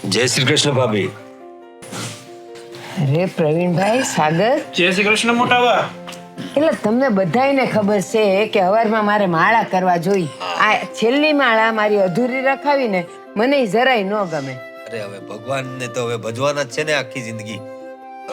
જય શ્રી કૃષ્ણ ભાભી. અરે પ્રવીણભાઈ, સાગર, જય શ્રી કૃષ્ણ મોટા બા. એટલે તમને બધાયને ખબર છે કે હવારમાં મારે માળા કરવા જોઈ. આ છેલ્લી માળા મારી અધૂરી રખાવીને મને જરાય ન ગમે. અરે હવે ભગવાનને તો હવે ભજવાના જ છે ને આખી જિંદગી.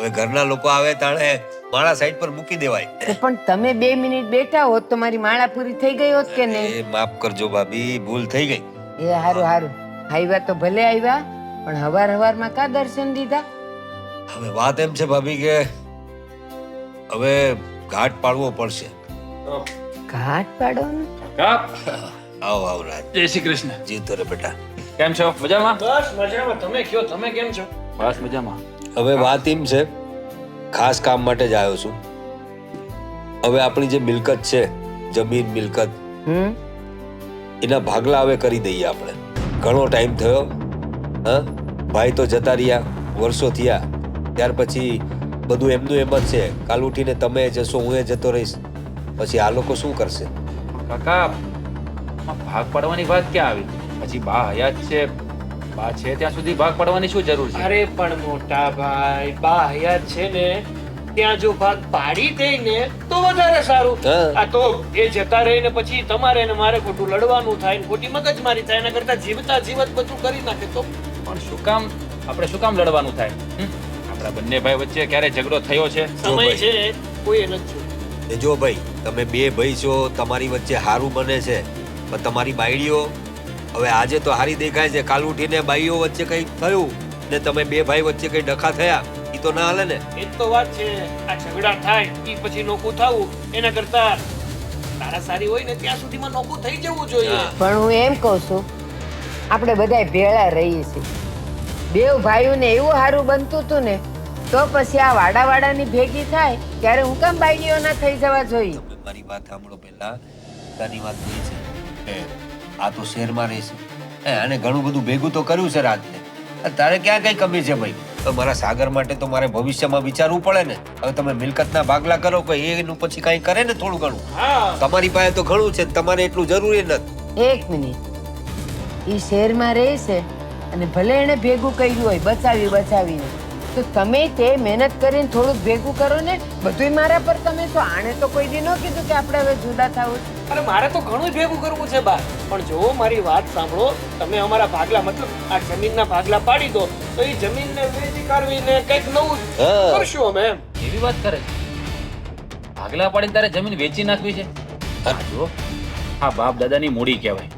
હવે ઘરના લોકો આવે તાણે માળા સાઈડ પર મૂકી દેવાય. તો પણ તમે 2 મિનિટ બેઠા હોત તો મારી માળા પૂરી થઈ ગઈ હોત કે નહીં? એ માફ કરજો ભાભી, ભૂલ થઈ ગઈ. એ હારું હારું, આવ્યા તો ભલે આવ્યા, પણ હવારમાં કા દર્શન દીધા? હવે વાત એમ છે ભાભી કે હવે ઘાટ પાડવો પડશે. ઘાટ પાડવાનું? આવો આવો રાજ. જય શ્રી કૃષ્ણ. જીવતો રે બેટા. કેમ છો? મજામાં? બસ મજામાં. તમે કયો, તમે કેમ છો? બસ મજામાં. હવે વાત એમ છે, ખાસ કામ માટે જ આવ્યો છું. હવે આપણી જે મિલકત છે, જમીન મિલકત, એના ભાગલા હવે કરી દઈએ આપણે. ઘણો ટાઈમ થયો. હા, ભાઈ તો જતા રહ્યા, વર્ષો થયા. ત્યાર પછી બધું એમનું એમ જ છે. કાલ ઉઠીને તમે જશો, હું જતો રહીશ, પછી આ લોકો શું કરશે? કાકા આમાં ભાગ પાડવાની વાત ક્યાં આવી? પછી બા હયાત છે, બા છે ત્યાં સુધી ભાગ પાડવાની શું જરૂર છે? અરે પણ મોટા ભાઈ, બા હયાત છે ને ત્યાં જો ભાગ પાડી દે ને તો વધારે સારું. હા. આ તો એ જતા રહી ને પછી તમારે ને મારે ખોટું લડવાનું થાય ને ખોટી મગજમારી થાય. એના કરતા જીવતા જીવત બધું કરી નાખે તો. પણ શું કામ આપણે શું કામ લડવાનું થાય? આપણા બંને ભાઈ વચ્ચે ક્યારે ઝઘડો થયો છે? સમય છે કોઈ નથી. એ જો ભાઈ, તમે બે ભાઈ છો, તમારી વચ્ચે હારું બને છે, પણ તમારી બાયડીઓ હવે આજે તો હારી દેખાય છે, કાલ ઉઠીને બાઈઓ વચ્ચે કઈ થયું ને તમે બે ભાઈ વચ્ચે કઈ ડખા થયા, ઈ તો ના હાલે ને. એ જ તો વાત છે. આ ઝઘડા થાય ઈ પછી નોખું થવું એના કરતા તારા સારી હોય ને ત્યાં સુધીમાં નોખું થઈ જવું જોઈએ. પણ હું એમ કહું છું, આપણે બધાય ભેળા રહીએ છીએ. બેવ ભાઈઓને એવું સારું બનતું હતું ને, તો પછી આ વાડાની ભેગી થાય ત્યારે હું કેમ બાઈડીઓના થઈ જવા જોઈએ? તમે મારી વાત સાંભળો. પહેલા તાની વાત એ છે કે આ તો શહેરમાં રહેશે, આને ઘણું બધું ભેગું તો કર્યું છે રાતને. તારે ક્યાં કઈ કમી છે ભાઈ? તો મારા સાગર માટે તો મારે ભવિષ્યમાં વિચારવું પડે ને. હવે તમે મિલકતના ભાગલા કરો કે એનું પછી કઈ કરે ને થોડું ઘણું. હા, તમારી પાસે તો ઘણું છે, તમારે એટલું જરૂરી નથી. 1 મિનિટ, ઈ શહેરમાં રહે છે અને ભલે એને ભેગું કર્યું હોય બચાવીને, તો તમે તે મહેનત કરીને થોડુંક ભેગું કરો ને. બધુંય મારા પર તમે તો આણે તો કોઈ દી ન કીધું કે આપણે હવે જુદા થવું. અરે મારે તો ઘણું ભેગું કરવું છે બા. પણ જો મારી વાત સાંભળો, તમે અમારા ભાગલા મતલબ આ જમીનના ભાગલા પાડી દો તો એ જમીનને વેચી કાઢવીને કંઈક નવું હા. કરશું અમે એમ. એવી વાત કરે છે? ભાગલા પાડીને તારે જમીન વેચી નાખવી છે? આ જો, આ બાપ દાદાની મૂડી કહેવાય,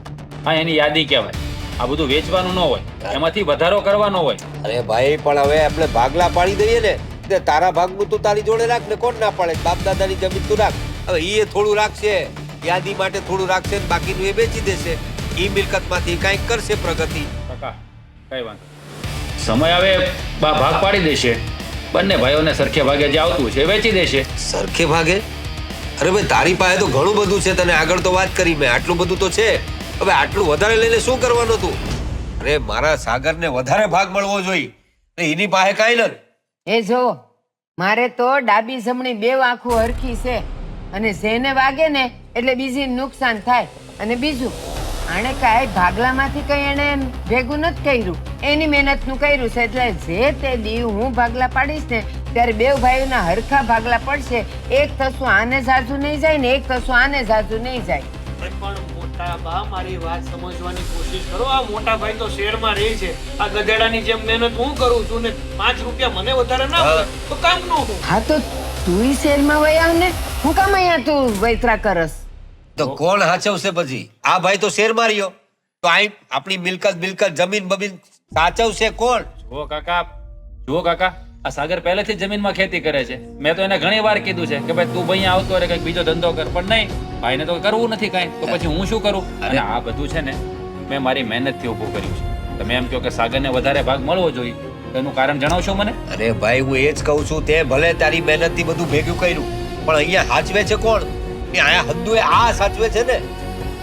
આ એની યાદી કહેવાય. આ બધું વેચવાનું ન હોય, એમાંથી વધારો કરવાનો હોય. અરે ભાઈ, પણ હવે આપણે ભાગલા પાડી દઈએ ને, તે તારા ભાગનું તું તારી જોડે રાખ ને, કોણ ના પાડે? બાપ દાદાની જમીન તું રાખ. હવે ઈ થોડું રાખશે, યાદી માટે થોડું રાખશે ને બાકીનું એ વેચી દેશે. ઈ મિલકતમાંથી કંઈક કરશે પ્રગતિ. કાકા કઈ વાંધો, સમય આવે બા ભાગ પાડી દેશે. બંને ભાઈઓને સરખે ભાગે જે આવતું છે એ વેચી દેશે. સરખે ભાગે? અરે ભાઈ, તારી પાસે તો ઘણું બધું છે, તને આગળ તો વાત કરી મેં, આટલું બધું તો છે. હવે આટલું વધારે લઈને શું કરવાનું તું? અરે મારા સાગરને વધારે ભાગ મળવો જોઈએ, એની પાસે કાંઈ નથી. એ જો, મારે તો ડાબી જમણી બેવ આંખો હરખી છે અને જેને વાગે ને એટલે બીજીને નુકસાન થાય. અને બીજું, આણે કાંઈ ભાગલામાંથી કઈ એને ભેગું નથી કર્યું, એની મહેનતનું કર્યું છે. એટલે જે તે દી હું ભાગલા પાડીશ ને ત્યારે બેવ ભાઈઓના હરખા ભાગલા પડશે. એક થશું આને જાજુ નહીં જાય ને એક થશું આને જાજુ નહીં જાય. પણ મોટા બા, મારી વાત સમજવાની કોશિશ કરો. આ મોટા ભાઈ તો શહેરમાં રહે છે, આ ગધેડાની જેમ મહેનત હું કરું છું ને 5 રૂપિયા મને વધારે ના મળે તો કામનું હું. હા તો તું શહેરમાં વહી આવ ને, હું કામ અહીંયા તું વૈતરા કરસ? તો કોણ હાચવશે પછી? આ ભાઈ તો શેરમાં રહ્યો, તો આપણી મિલકત જમીન બમીન સાચવશે કોણ? જુઓ કાકા, આ સાગર પહેલેથી જ જમીનમાં ખેતી કરે છે. મેં તો એને ઘણી વાર કીધું છે કે ભાઈ તું અહીંયા આવતો રહે, કંઈક બીજો ધંધો કર, પણ નહીં, ભાઈને તો કરવું નથી કાંઈ, તો પછી હું શું કરું? અને આ બધું છે ને મેં મારી મહેનતથી ઊભું કર્યું છે. તમે એમ કહો કે સાગરને વધારે ભાગ મળવો જોઈએ, એનું કારણ જણાવશો મને? અરે ભાઈ, હું એ જ કહું છું, તે ભલે તારી મહેનતથી બધું ભેગું કર્યું, પણ અહીંયા સાચવે છે કોણ? અહીંયા હદ્દુએ આ સાચવે છે ને,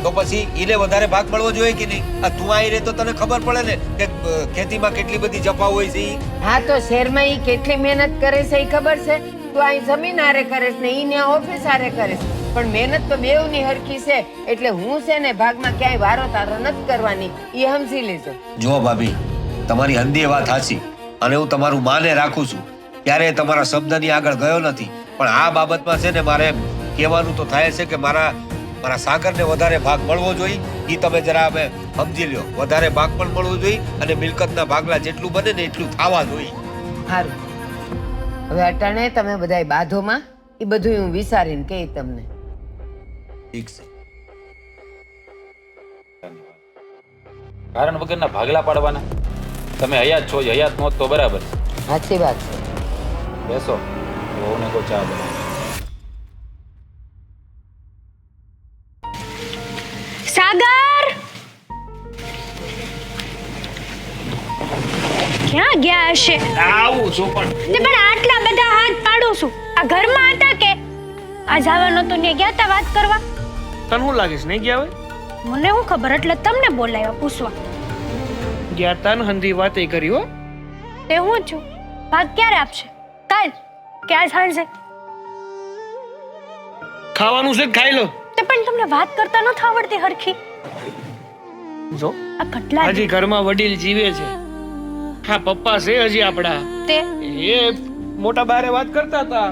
તો પછી ઈને વધારે ભાગ મળવો જોઈએ કે નહીં? આ તું આવી રે તો તને ખબર પડે ને કે ખેતીમાં કેટલી બધી જફા હોય છે. હા તો શહેરમાં ઈ કેટલી મહેનત કરે છે ઈ ખબર છે? તું અહીં જમીન હારે કરે છે ને ઈ ને ઓફિસ હારે કરે છે, પણ મહેનત તો બેવની હરખી છે. એટલે હું છે ને ભાગમાં ક્યાંય વારો તારો નથી કરવાની, ઈ સમજી લેજો. જો ભાભી, તમારી હંધી વાત સાચી અને હું તમારું માને રાખું છું, ક્યારેય તમારા શબ્દની આગળ ગયો નથી. પણ આ બાબતમાં છે ને મારે કહેવાનું તો થાય છે કે મારા સાગરને વધારે ભાગ મળવો જોઈએ. એ તમે જરા હવે સમજી લ્યો. વધારે ભાગ પણ મળવો જોઈએ અને મિલકતના ભાગલા જેટલું બને ને એટલું થવા જોઈએ. સારું, હવે અટાણે તમે બધાય બાધોમાં એ બધું હું વિચારીને કહી તમને. ઠીક છે. કારણ વગરના ભાગલા પાડવાના. તમે હયાત છો, હયાત નહોત તો બરાબર. સાચી વાત છે. બેસો, વહુને કો ચા બનાવો. સાગર ક્યાં ગયા હશે? આવું છું પણ પણ આટલા બધા હાથ પાડું છું. આ ઘરમાં હતા કે આ જવાનો તો ને ગયા તા વાત કરવા? તને શું લાગે છે નહીં ગયા હોય? મને શું ખબર, એટલે તમને બોલાવ્યા પૂછવા. ગયા તા ને હંધી વાતે કરી હો. તે હું છું. ભાગ ક્યારે આપશે? કાલ કે આજ સાંજે? ખાવાનું છે ખાઈ લો. તે પણ તમને વાત કરતા નથી આવડતી હરખી. જો આ કેટલા હજી ઘરમાં વડીલ જીવે છે. હા, પપ્પા છે હજી આપડા. તે એ મોટા બારે વાત કરતા હતા.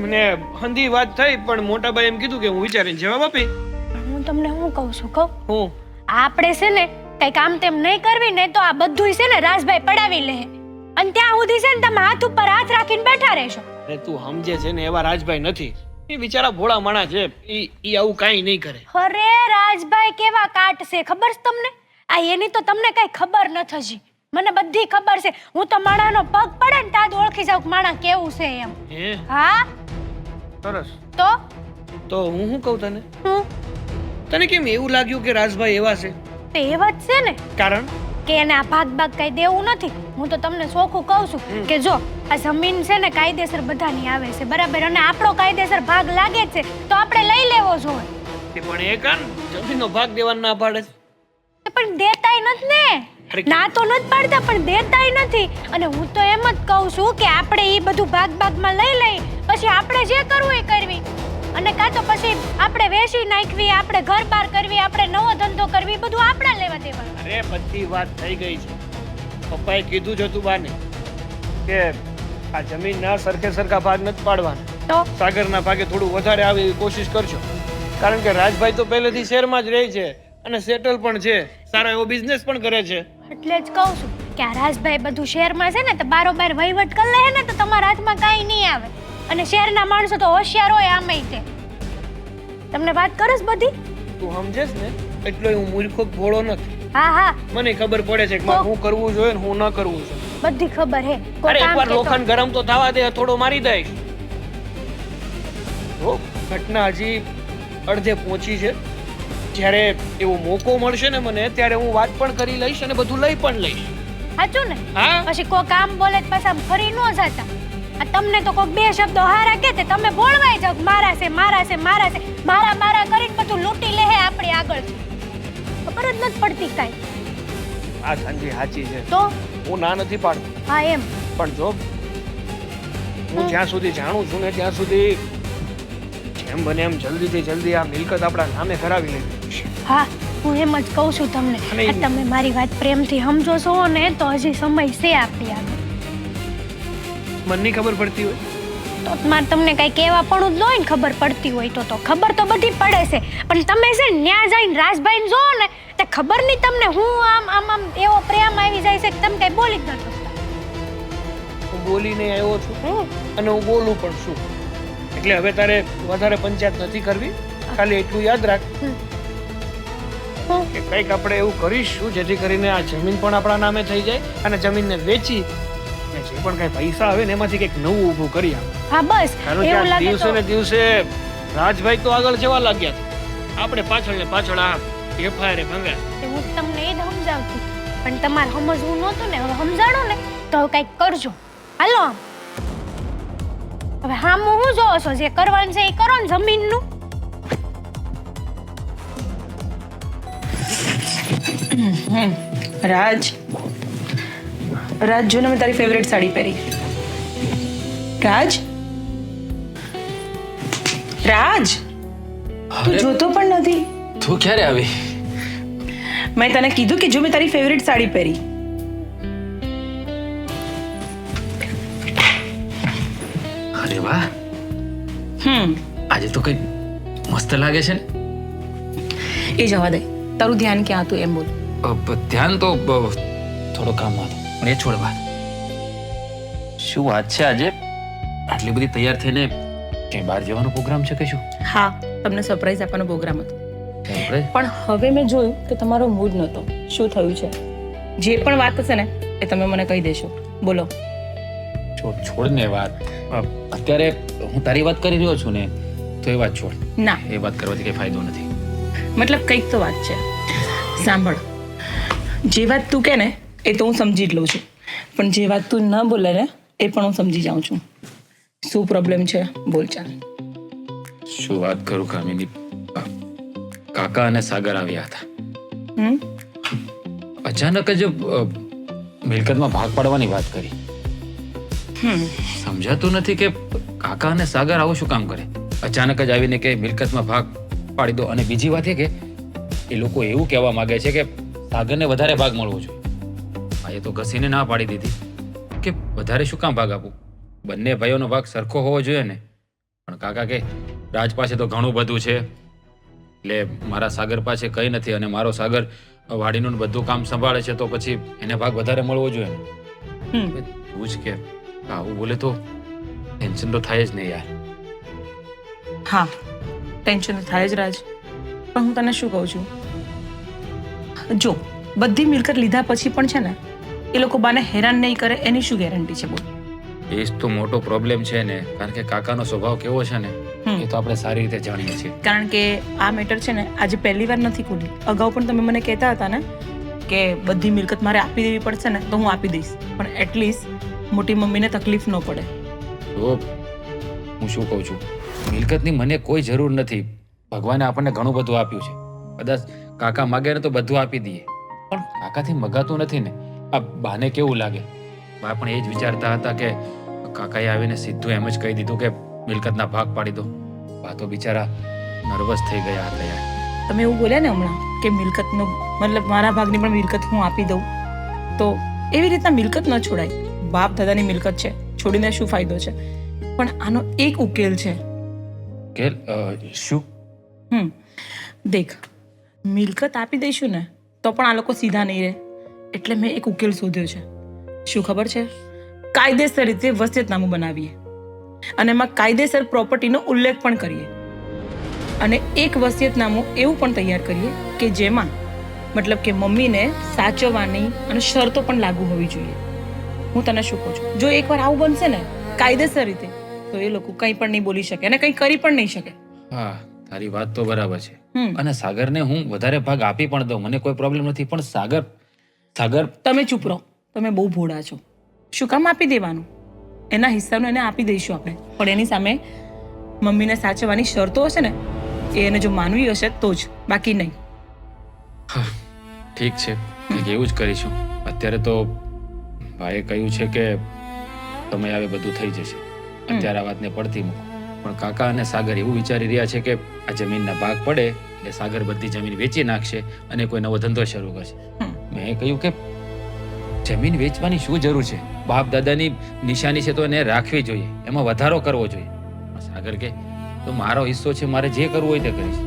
મને હંધી વાત થઈ પણ મોટા બાઈ એમ કીધું કે હું વિચારીને જવાબ આપી. હું તમને શું કહું છું કહું? હું આપણે છે ને કઈ કામ તેમ નહીં કરવી ને તો આ બધુંય છે ને રાજભાઈ પડાવી લે. અને ત્યાં સુધી છે ને તમે હાથ ઉપર હાથ રાખીને બેઠા રહેશો. અરે તું સમજે છે ને એવા રાજભાઈ નથી. એ બિચારા ભોળા માણસ છે. ઈ આવું કાંઈ નહીં કરે. અરે રાજભાઈ કેવા કાટ છે ખબર છે તમને? આ એની તો તમને કઈ ખબર નથી હજી. મને બધી ખબર છે. હું તો માણાનો પગ પડે ને ત્યાં જ ઓળખી જાઉં કે માણા કેવું છે એમ. હે હા સરસ. તો હું શું કહું તને? હું તને કેમ એવું લાગ્યું કે રાજભાઈ એવા છે? તે એવા જ છે ને કારણ કે એને આ ભાગ કઈ દેવું નથી. હું તો તમને ચોખ્ખું કહું છું કે જો આ જમીન છે ને કાયદેસર બધાની આવે છે બરાબર, અને આપણો કાયદેસર ભાગ લાગે છે તો આપણે લઈ લેવો જોઈએ. પણ એ કાન જમીનનો ભાગ દેવાનો ના પાડે છે. પણ દેતાય નથી ને. ના તો નથી પાડતા પણ દેતાય નથી. અને હું તો એમ જ કહું છું કે આપણે એ બધું ભાગમાં લઈ લઈ, પછી આપણે જે કરવું એ કરવી. અને કાં તો પછી આપણે વેચી નાખવી, આપણે ઘર બાર કરવી, આપણે નવો ધંધો કરવી, બધું આપણે લેવા દેવાનું. અરે બધી વાત થઈ ગઈ છે. પપ્પાએ કીધું જ હતું બાને કે આ જમીનના સરખા ભાગ નથી પાડવાના. તો સાગરના ભાગે થોડું વધારે આવે એવી કોશિશ કરજો. કારણ કે રાજભાઈ તો પહેલેથી શહેરમાં જ રહે છે અને સેટલ પણ છે, સારો એવો બિઝનેસ પણ કરે છે. એટલે જ કહું છું કે આ રાજભાઈ બધું શહેરમાં છે ને તો બારોબાર વહીવટ કરી લે ને તો તમારા હાથમાં કાંઈ નહીં આવે. અને શહેરના માણસો તો હોશિયાર હોય આમેય તે. તમને વાત કરસ બધી? તું સમજેસ ને એટલો હું મૂર્ખો ભોળો નથી. હા મને ખબર પડે છે કે મારે શું કરવું જોઈએ ને શું ન કરવું જોઈએ. બધી ખબર હે. અરે એકવાર લોખંડ ગરમ તો થવા દે, થોડો મારી દઈશ. જો ઘટના હજી અડધે પહોંચી છે. જ્યારે એવો મોકો મળશે ને મને ત્યારે હું વાત પણ કરી લઈશ અને બધું લઈ પણ લઈશ. સાચું ને? હા પછી કોઈ કામ બોલે પાછા ફરી ન જતા. આ તમને તો કોઈ બે શબ્દો હારા કે તે તમે બોલવાય જાવ મારા છે મારા કરીને બધું લૂંટી લે હે આપણી આગળ. ખબર જ નથી પડતી કાંઈ. આ સંજી સાચી છે. તો હું ના નથી પાડતો. હા એમ. પણ જો હું જ્યાં સુધી જાણું છું ને ત્યાં સુધી જેમ બને એમ જલ્દીથી જલ્દી આ મિલકત આપણા નામે કરાવી લેવી. હા હું એમ જ કહું છું તમને. અને આ તમે મારી વાત પ્રેમથી સમજો છો ને તો હજી સમય છે આપણી આગળ. મને ખબર પડતી હોય તો મારે તમને કઈ કહેવા પણ જ હોય ને ખબર પડતી હોય તો ખબર તો બધી પડે છે. પણ તમે છે ને ન્યા જઈને રાજભાઈને જોવો ને તે ખબર નહીં તમને હું આમ એવો પ્રેમ આવી જાય છે કે તમે કઈ બોલી જ નથી શકતા. હું બોલીને આવ્યો છું અને હું બોલું પણ છું. એટલે હવે તારે વધારે પંચાયત નથી કરવી. ખાલી એટલું યાદ રાખ કે કંઈક આપણે એવું કરીશું જેથી કરીને આ જમીન પણ આપણા નામે થઈ જાય અને જમીનને વેચી જે પણ કઈ પૈસા આવે ને એમાંથી કંઈક નવું ઊભું કરી આપે. હા બસ કારણ કે એવું આ લાગે દિવસે તો ને દિવસે રાજભાઈ તો આગળ જવા લાગ્યા છે. આપણે પાછળ ને પાછળ આ એફઆઈઆર ભંગાય. હું તમને એ જ સમજાવતી પણ તમારે સમજવું નહોતું ને. હવે સમજાણો ને તો કંઈક કરજો. હાલો આમ હવે હામ હું જોવો છો જે કરવાનું છે એ કરો ને જમીનનું. રાજ જો ને મેં તારી ફેવરેટ સાડી પહેરી. રાજ તું જોતો પણ નથી. તું ક્યારે આવી? મેં તને કીધું કે જો મેં તારી ફેવરેટ સાડી પહેરી. વાહ, આજે તો કઈ મસ્ત લાગે છે ને. એ જવા દે, તારું ધ્યાન ક્યાં હતું એમ બોલ. ધ્યાન તો થોડો કામમાં હતો, પણ એ છોડ વાત. શું વાત છે આજે આટલી બધી તૈયાર થઈને ક્યાંય બહાર જવાનો પ્રોગ્રામ છે કે શું? હા, તમને સરપ્રાઈઝ આપવાનો પ્રોગ્રામ હતો, આપણે પણ હવે મેં જોયું કે તમારો મૂડ નહોતો. શું થયું છે? જે પણ વાત હશે ને એ તમે મને કહી દેશો. બોલો. છોડ ને વાત. અત્યારે હું તારી વાત કરી રહ્યો છું ને, તો એ વાત છોડ. ના, એ વાત કરવાથી કઈ ફાયદો નથી. મતલબ કંઈક તો વાત છે. સાંભળ, જે વાત તું કે ને એ તો હું સમજી જ લઉં છું, પણ જે વાત તું ન બોલે ને એ પણ હું સમજી જાઉં છું. શું પ્રોબ્લેમ છે બોલ. ચાલ. શું વાત કરું કામિની, કાકા અને સાગર આવ્યા હતા. અચાનક જ મિલકતમાં ભાગ પાડવાની વાત કરી. સમજાતું નથી કે કાકા અને સાગર આવું શું કામ કરે. અચાનક જ આવીને કે મિલકતમાં ભાગ પાડી દો. અને બીજી વાત એ કે એ લોકો એવું કહેવા માંગે છે કે સાગરને વધારે ભાગ મળવો જોઈએ. આ એ તો ઘસીને ના પાડી દીધી કે વધારે શું કામ ભાગ આપું, બંને ભાઈઓનો ભાગ સરખો હોવો જોઈએ ને. પણ કાકા કે રાજ પાસે તો ઘણું બધું છે, એટલે મારા સાગર પાસે કંઈ નથી, અને મારો સાગર વાડીનું બધું કામ સંભાળે છે, તો પછી એને ભાગ વધારે મળવો જોઈએ ને. તું જ કે આવું બોલે તો ટેન્શન તો થાય જ નહીં યાર. હા, ટેન્શન તો થાય જ રાજ, પણ હું તને શું કહું છું, જો બધી મિલકત લીધા પછી પણ છે ને એ લોકો બાને હેરાન નહીં કરે એની શું ગેરંટી છે બોલ. એ જ તો મોટો પ્રોબ્લેમ છે ને, કારણ કે કાકાનો સ્વભાવ કેવો છે ને એ તો આપણે સારી રીતે જાણીએ છીએ. કારણ કે આ મેટર છે ને આજે પહેલી વાર નથી ખુલી. અગાઉ પણ તમે મને કહેતા હતા ને કે બધી મિલકત મારે આપી દેવી પડશે ને તો હું આપી દઈશ, પણ એટલીસ્ટ મોટી મમ્મીને તકલીફ ન પડે. તો હું શું કહું છું, મિલકતની મને કોઈ જરૂર નથી. ભગવાને આપણને ઘણું બધું આપ્યું છે. કદાચ કાકા માગે ને તો બધું આપી દઈએ, પણ કાકાથી મગાતું નથી ને. આ બાને કેવું લાગે? બા પણ એ જ વિચારતા હતા કે કાકાએ આવીને સીધું એમ જ કહી દીધું કે મિલકતના ભાગ પાડી દો. બા તો બિચારા નર્વસ થઈ ગયા હતા યાર. તમે એવું બોલ્યા ને હમણાં કે મિલકતનો મતલબ મારા ભાગની પણ મિલકત હું આપી દઉં, તો એવી રીતના મિલકત ન છોડાય. બાપ દાદાની મિલકત છે, છોડીને શું ફાયદો છે? પણ આનો એક ઉકેલ છે. કે શું? દેખ, મિલકત આપી દઈશું ને તો પણ આ લોકો સીધા નહીં રહે, એટલે મેં એક ઉકેલ શોધ્યો છે. શું ખબર છે? કાયદેસર રીતે વસિયતનામું બનાવીએ અને એમાં કાયદેસર પ્રોપર્ટીનો ઉલ્લેખ પણ કરીએ, અને એક વસિયતનામું એવું પણ તૈયાર કરીએ કે જેમાં મતલબ કે મમ્મીને સાચવવાની અને શરતો પણ લાગુ હોવી જોઈએ. હું તને શું કહું છું, જો એકવાર આવું બનશે ને કાયદેસર રીતે, તો એ લોકો કંઈ પણ નહીં બોલી શકે અને કંઈ કરી પણ નહીં શકે. હા, તારી વાત તો બરાબર છે. અને સાગરને હું વધારે ભાગ આપી પણ દઉં, મને કોઈ પ્રોબ્લેમ નથી, પણ સાગર તમે ચૂપ રહો, તમે બહુ ભોળા છો. શું કામ આપી દેવાનું? એના હિસ્સાનું એને આપી દઈશું આપણે, પણ એની સામે મમ્મીને સાચવવાની શરતો હશે ને એ એને જો માનવી હશે તો જ, બાકી નહીં. ઠીક છે, કંઈક એવું જ કરીશું. અત્યારે તો ભાઈએ કહ્યું છે કે સમય આવે બધું થઈ જશે, અત્યારે આ વાતને પડતી મૂકો. પણ કાકા અને સાગર એવું વિચારી રહ્યા છે કે આ જમીનના ભાગ પડે એટલે સાગર બધી જમીન વેચી નાખશે અને કોઈ નવો ધંધો શરૂ કરશે. મેં કહ્યું કે જમીન વેચવાની શું જરૂર છે? બાપ દાદાની નિશાની છે તો એને રાખવી જોઈએ, એમાં વધારો કરવો જોઈએ. સાગર કે તો મારો હિસ્સો છે, મારે જે કરવું હોય તે કરીશ.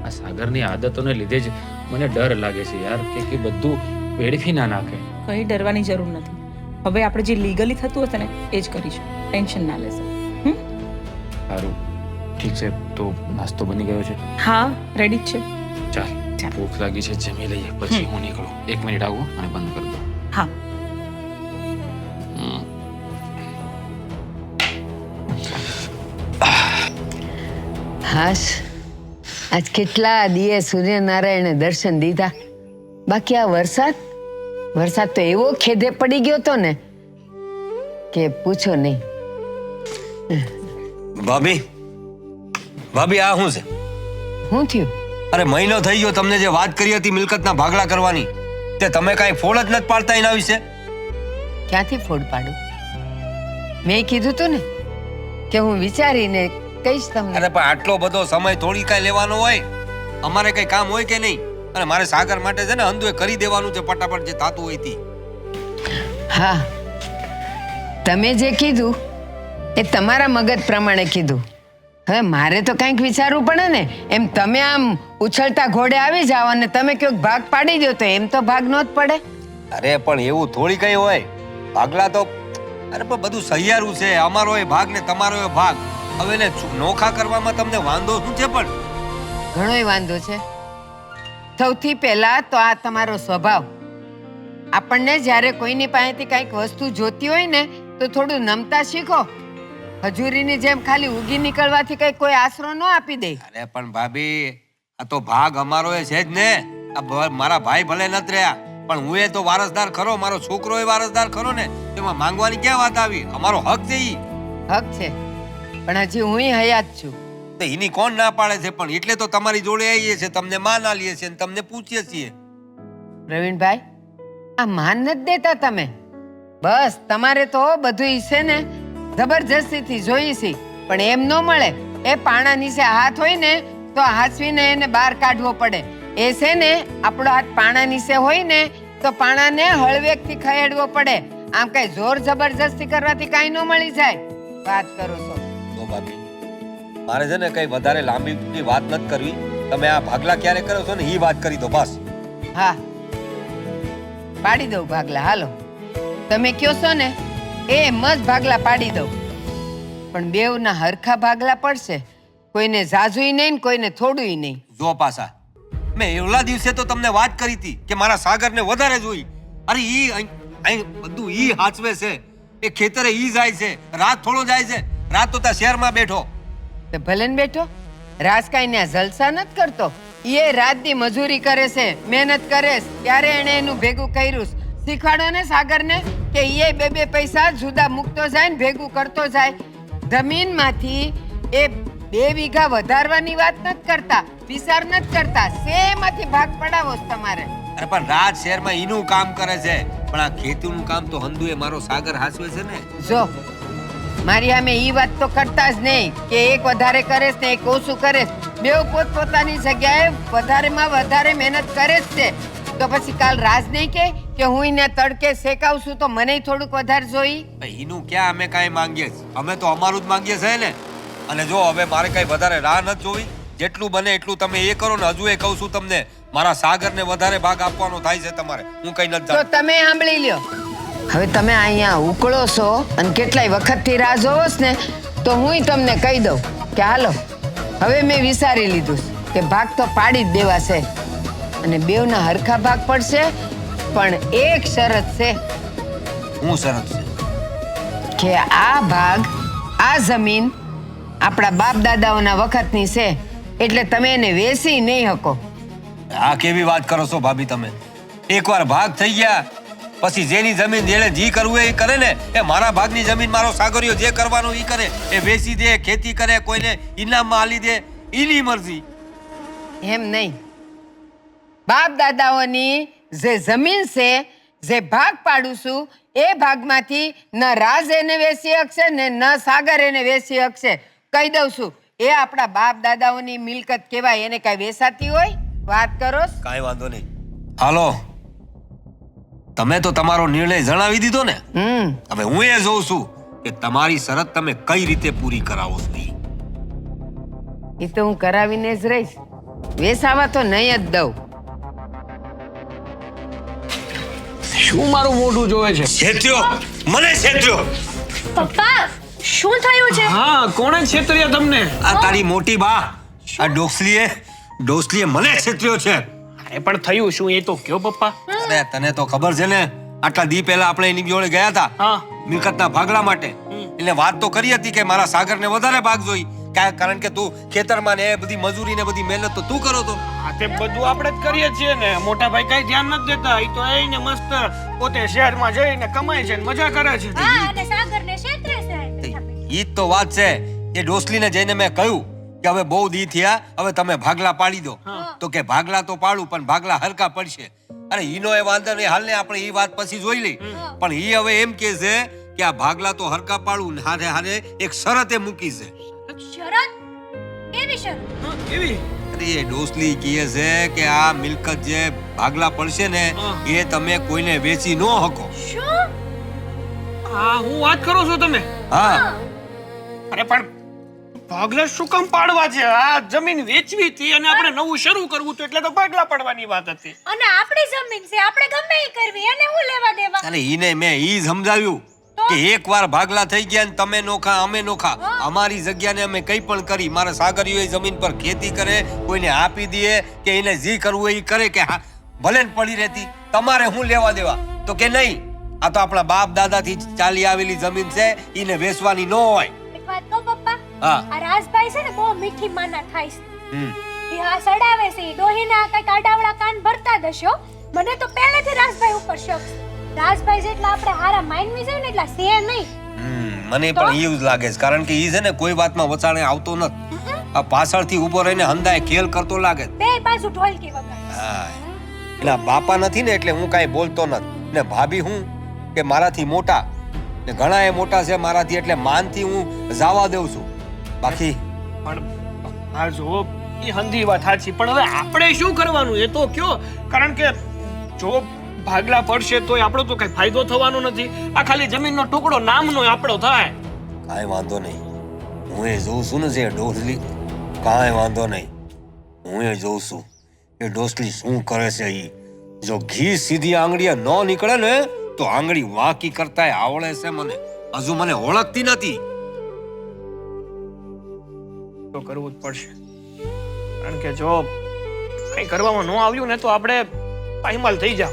આ સાગરની આદતોને લીધે જ મને ડર લાગે છે યાર કે બધું વેડફી ના નાખે. કંઈ ડરવાની જરૂર નથી. હવે આપણે જે લીગલી થતું હશે ને એ જ કરીશું, ટેન્શન ના લેશો. સારું, ઠીક છે. તો નાસ્તો બની ગયો છે? હા, રેડી જ છે. ચાલ, ભૂખ લાગી છે, જમી લઈએ પછી હું નીકળું. 1 મિનિટ આવું અને બંધ કરી દો. હા. હાશ, આજ કેટલા દિયે સૂર્યનારાયણે દર્શન દીધા. બાકી આ વરસાદ તો એવો ખેદે પડી ગયો તો ને કે પૂછો નહીં. ભાભી આ શું છે? શું થયું? અરે મહિનો થઈ ગયો તમને જે વાત કરી હતી મિલકતના ભાગલા કરવાની, તે તમે કાંઈ ફોડ જ નથી પાડતા એના વિશે. ક્યાંથી ફોડ પાડું? મેં કીધું તું ને કે હું વિચારીને કહીશ તમને. અરે પણ આટલો બધો સમય થોડી કાંઈ લેવાનો હોય? અમારે કઈ કામ હોય કે નહીં? અને મારે સાગર માટે છે ને અંધુએ કરી દેવાનું છે ફટાફટ જે થતું હોય તે. હા, તમે જે કીધું એ તમારા મગજ પ્રમાણે કીધું. હવે મારે તો કંઈક વિચારવું પડે ને. એમ તમે આમ ઉછળતા ઘોડે આવી જાઓ અને તમે કયો ભાગ પાડી દો તો એમ તો ભાગ નો જ પડે. અરે પણ એવું થોડી કઈ હોય. ભાગલા તો અરે પણ બધું સહિયારું છે. અમારો એ ભાગ ને તમારો એ ભાગ. હવે ને નોખા કરવામાં તમને વાંધો શું છે? પણ ઘણોય વાંધો છે. સૌથી પહેલા તો આ તમારો સ્વભાવ. આપણને જ્યારે કોઈની પાસેથી કંઈક વસ્તુ જોતી હોય ને તો થોડું નમતા શીખો. હજુરીની જેમ ખાલી ઉગી નીકળવાથી કઈ કોઈ આશરો ન આપી દે. અરે પણ ભાભી આ તો ભાગ અમારો એ છે જ ને. આ મારા ભાઈ ભલે નથી રહ્યા પણ હું એ તો વારસદાર ખરો. મારો છોકરો એ વારસદાર ખરો ને. તેમાં માંગવાની ક્યાં વાત આવી? અમારો હક છે ઈ. હક છે પણ હજી હું હયાત છું. તો એની કોણ ના પાડે છે? પણ એટલે તો તમારી જોડે આવીએ છે, તમને માન આલીએ છે, તમને પૂછીએ છીએ. પ્રવીણભાઈ, આ માન નથી દેતા તમે. બસ તમારે તો બધું છે ને જબરજસ્તીથી જોઈએ છે પણ એમ ન મળે. એ પાણા નીચે હાથ હોય ને તો હાંસવીને એને બહાર કાઢવો પડે. એ છે ને આપણો હાથ પાણા નીચે હોય ને તો પાણાને હળવેકથી ખસેડવો પડે. આમ કઈ જોર જબરજસ્તી કરવાથી કાંઈ ન મળી જાય. વાત કરો છો તો ભાભી મારે છે ને કઈ વધારે લાંબી વાત નથી કરવી. તમે આ ભાગલા ક્યારે કરો છો ને એ વાત કરી દો બસ. હા, પાડી દઉં ભાગલા. હાલો, તમે કયો છો ને એમ જ ભાગલા પાડી દઉં. પણ બેવના હરખા ભાગલા પડશે. કોઈને ઝાઝુય નહીં ને કોઈને થોડુંય નહીં. જો પાછા મેં એવલા દિવસે તો તમને વાત કરી હતી કે મારા સાગરને વધારે જોઈ. અરે ઈ અહીં બધું ઈ હાચવે છે. એ ખેતરે ઈ જાય છે, રાત થોડો જાય છે. રાત તો ત્યાં શહેરમાં બેઠો. તો ભલે ને બેઠો. રાસ કાંઈ ને જલસા નથી કરતો. એ રાતની મજૂરી કરે છે, મહેનત કરે છે. ત્યારે એણે એનું ભેગું કર્યું. શીખવાડો ને સાગરને કે એ બે પૈસા જુદા મૂકતો જાય ને ભેગું કરતો જાય. જમીનમાંથી એ 2 વીઘા વધારવાની વાત નથી કરતા, વિચાર નથી કરતા. શેમાંથી ભાગ પડાવો છે તમારે? અરે પણ રાત શહેરમાં ઈનું કામ કરે છે પણ આ ખેતીનું કામ તો હંદુએ મારો સાગર હાચવે છે ને. જો મારી સામે ઈ વાત તો કરતા જ નહીં કે એક વધારે કરે છે ને એક ઓછું કરે છે. બેવ પોતપોતાની જગ્યાએ વધારેમાં વધારે મહેનત કરે જ છે. તો પછી કાલ રાજ નહીં કે હું એને તડકે શેકાવશું તો મને થોડુંક વધારે જોઈ. ઈનું ક્યાં અમે કાંઈ માંગીએ છીએ? અમે તો અમારું જ માંગીએ છીએ ને. અને જો હવે મારે કઈ વધારે રાહ નથી જોવી. જેટલું બને એટલું તમે એ કરો ને. હજુ એ કહું છું તમને, મારા સાગરને વધારે ભાગ આપવાનો થાય છે તમારે. હું કઈ નથી તો તમે સાંભળી લ્યો. હવે તમે અહીંયા ઉકળો છો અને કેટલાય વખતથી રાહ જોવો છો ને તો હું તમને કહી દઉં કે હાલો હવે મેં વિચારી લીધું કે ભાગ તો પાડી જ દેવા છે અને બેવના હરખા ભાગ પડશે. પણ એક શરત છે. હું શરત છે કે આ ભાગ, આ જમીન આપણા બાપ દાદાઓના વખતની છે એટલે તમે એને વેચી નહીં શકો. આ કેવી વાત કરો છો ભાભી તમે? એકવાર ભાગ થઈ ગયા પછી જેની જમીન જેને જી કરવું એ કરે ને. એ મારા ભાગની જમીન મારો સાગરિયો જે કરવાનું ઈ કરે. એ વેચી દે, ખેતી કરે, કોઈને ઇનામમાં આલી દે, ઈની મરજી. એમ નહીં. બાપ દાદાઓની જે જમીન છે, જે ભાગ પાડું છું એ ભાગમાંથી ન રાજ એને વેચી શકશે ને ન સાગર એને વેચી શકશે. કહી દઉં છું, એ આપણા બાપ દાદાઓની મિલકત કહેવાય. એને કઈ વેચાતી હોય? વાત કરો. કાંઈ વાંધો નહીં. હાલો, તમે તો તમારો નિર્ણય જણાવી દીધો ને. હવે હું એ જોઉં છું કે તમારી શરત તમે કઈ રીતે પૂરી કરાવો છો. એ તો હું કરાવીને જ રહીશ. વેસાવા તો નહીં જ દઉં. શું મારું મોઢું જોવે છે? છેત્યો, મને છેત્યો. પપ્પા શું થયું છે? હા, કોણે છેતર્યા તમને? આ તારી મોટી બા આ ડોસલીએ મને છેત્યો છે. અરે પણ થયું શું એ તો કયો પપ્પા. અરે તને તો ખબર છે ને, આટલા દી પહેલા આપણે એની જોડે ગયા હતા હા, મિલકતના ભાગલા માટે. એટલે વાત તો કરી હતી કે મારા સાગરને વધારે ભાગ જોઈ. કારણ કે તું ખેતરમાં ને એ બધી મજૂરી ને બધી મહેનત તો તું કરો તો. આ તે બધું આપણે જ કરીએ છીએ ને. મોટા ભાઈ કઈ ધ્યાન નથી દેતા. એ તો એને મસ્ત પોતે શહેરમાં જઈને કમાય છે ને મજા કરે છે. હા, અને સાગરને છેતરે છે. ઈ જ તો વાત છે. એ ડોસલીને જઈને મેં કહ્યું કે હવે બહુ દી થયા, હવે તમે ભાગલા પાડી દો. તો કે ભાગલા તો પાડું પણ ભાગલા હરકા પડશે. અરે ઈનો એ વાંધો નહીં, હાલ ને આપણે ઈ વાત પછી જોઈ લઈ. પણ ઈ હવે એમ કે છે કે આ ભાગલા તો હરકા પાડું ને હારે હારે એક શરતે મૂકી છે. શરત? કેવી શરત? કેવી? અરે એ ડોસલી કહે છે કે આ મિલકત જે ભાગલા પડશે ને એ તમે કોઈને વેચી ન શકો. શું? હા, હું વાત કરો છો તમે? હા, અરે પણ ભાગલા શું કામ પાડવા છે? આ જમીન વેચવી હતી અને આપણે નવું શરૂ કરવું હતું એટલે તો ભાગલા પાડવાની વાત હતી. અને આપણી જમીન છે, આપણે ગમે એ કરવી, એને હું લેવા દેવા? અરે ઈને મેં ઈ સમજાવ્યું કે એકવાર ભાગલા થઈ ગયા ને તમે નોખા અમે નોખા. અમારી જગ્યાને અમે કંઈ પણ કરી. મારા સાગરીઓ જમીન પર ખેતી કરે, કોઈને આપી દે કે એને જે કરવું હોય એ કરે કે હા ભલે ને પડી રહેતી, તમારે હું લેવા દેવા? તો કે નહીં, આ તો આપણા બાપ દાદાથી ચાલી આવેલી જમીન છે, ઈને વેચવાની ન હોય. એક વાત કહું પપ્પા, હા. આ રાજભાઈ છે ને બહુ મીઠી માના થાય છે. હમ. ઈ હા સડાવે છે, ઈ ડોહીના કઈક આડાવડા કાન ભરતા દશો. મને તો પહેલેથી રાજભાઈ ઉપર શક છે. રાજભાઈ જેટલા આપણે હારા માનવી છે ને એટલા છે નહીં. મને પણ એવું જ લાગે છે, કારણ કે ઈ છે ને કોઈ વાતમાં વચાણે આવતો નથી. આ પાછળથી ઊભો રહીને હંધાય ખેલ કરતો લાગે છે. બે બાજુ ઢોલકી વગાડે. હા, એના બાપા નથી ને એટલે હું કાંઈ બોલતો નથી. ને ભાભી હું કે મારાથી મોટા ને ઘણા એ મોટા છે મારાથી, એટલે માનથી હું જવા દઉં છું. બાકી પણ આ જો એ હંધી વાત સાચી, પણ હવે આપણે શું કરવાનું એ તો કયો. કારણ કે જો ભાગલા પડશે તોય આપણો તો કઈ ફાયદો થવાનો નથી. આ ખાલી જમીનનો ટુકડો નામનો આપણો થાય. કાંઈ વાંધો નહીં, હું એ જોઉં છું ને જે ડોસલી. કાંઈ વાંધો નહીં, હું એ જોઉં છું એ ડોસલી શું કરે છે. ઈ જો ઘી સીધી આંગળીએ ન નીકળે ને તો આંગળી વાંકી કરતાય આવડે છે મને. હજુ મને ઓળખતી નથી. તો કરવું જ પડશે, કારણ કે જો કઈ કરવામાં ન આવ્યું ને તો આપણે પાયમાલ થઈ જાવ.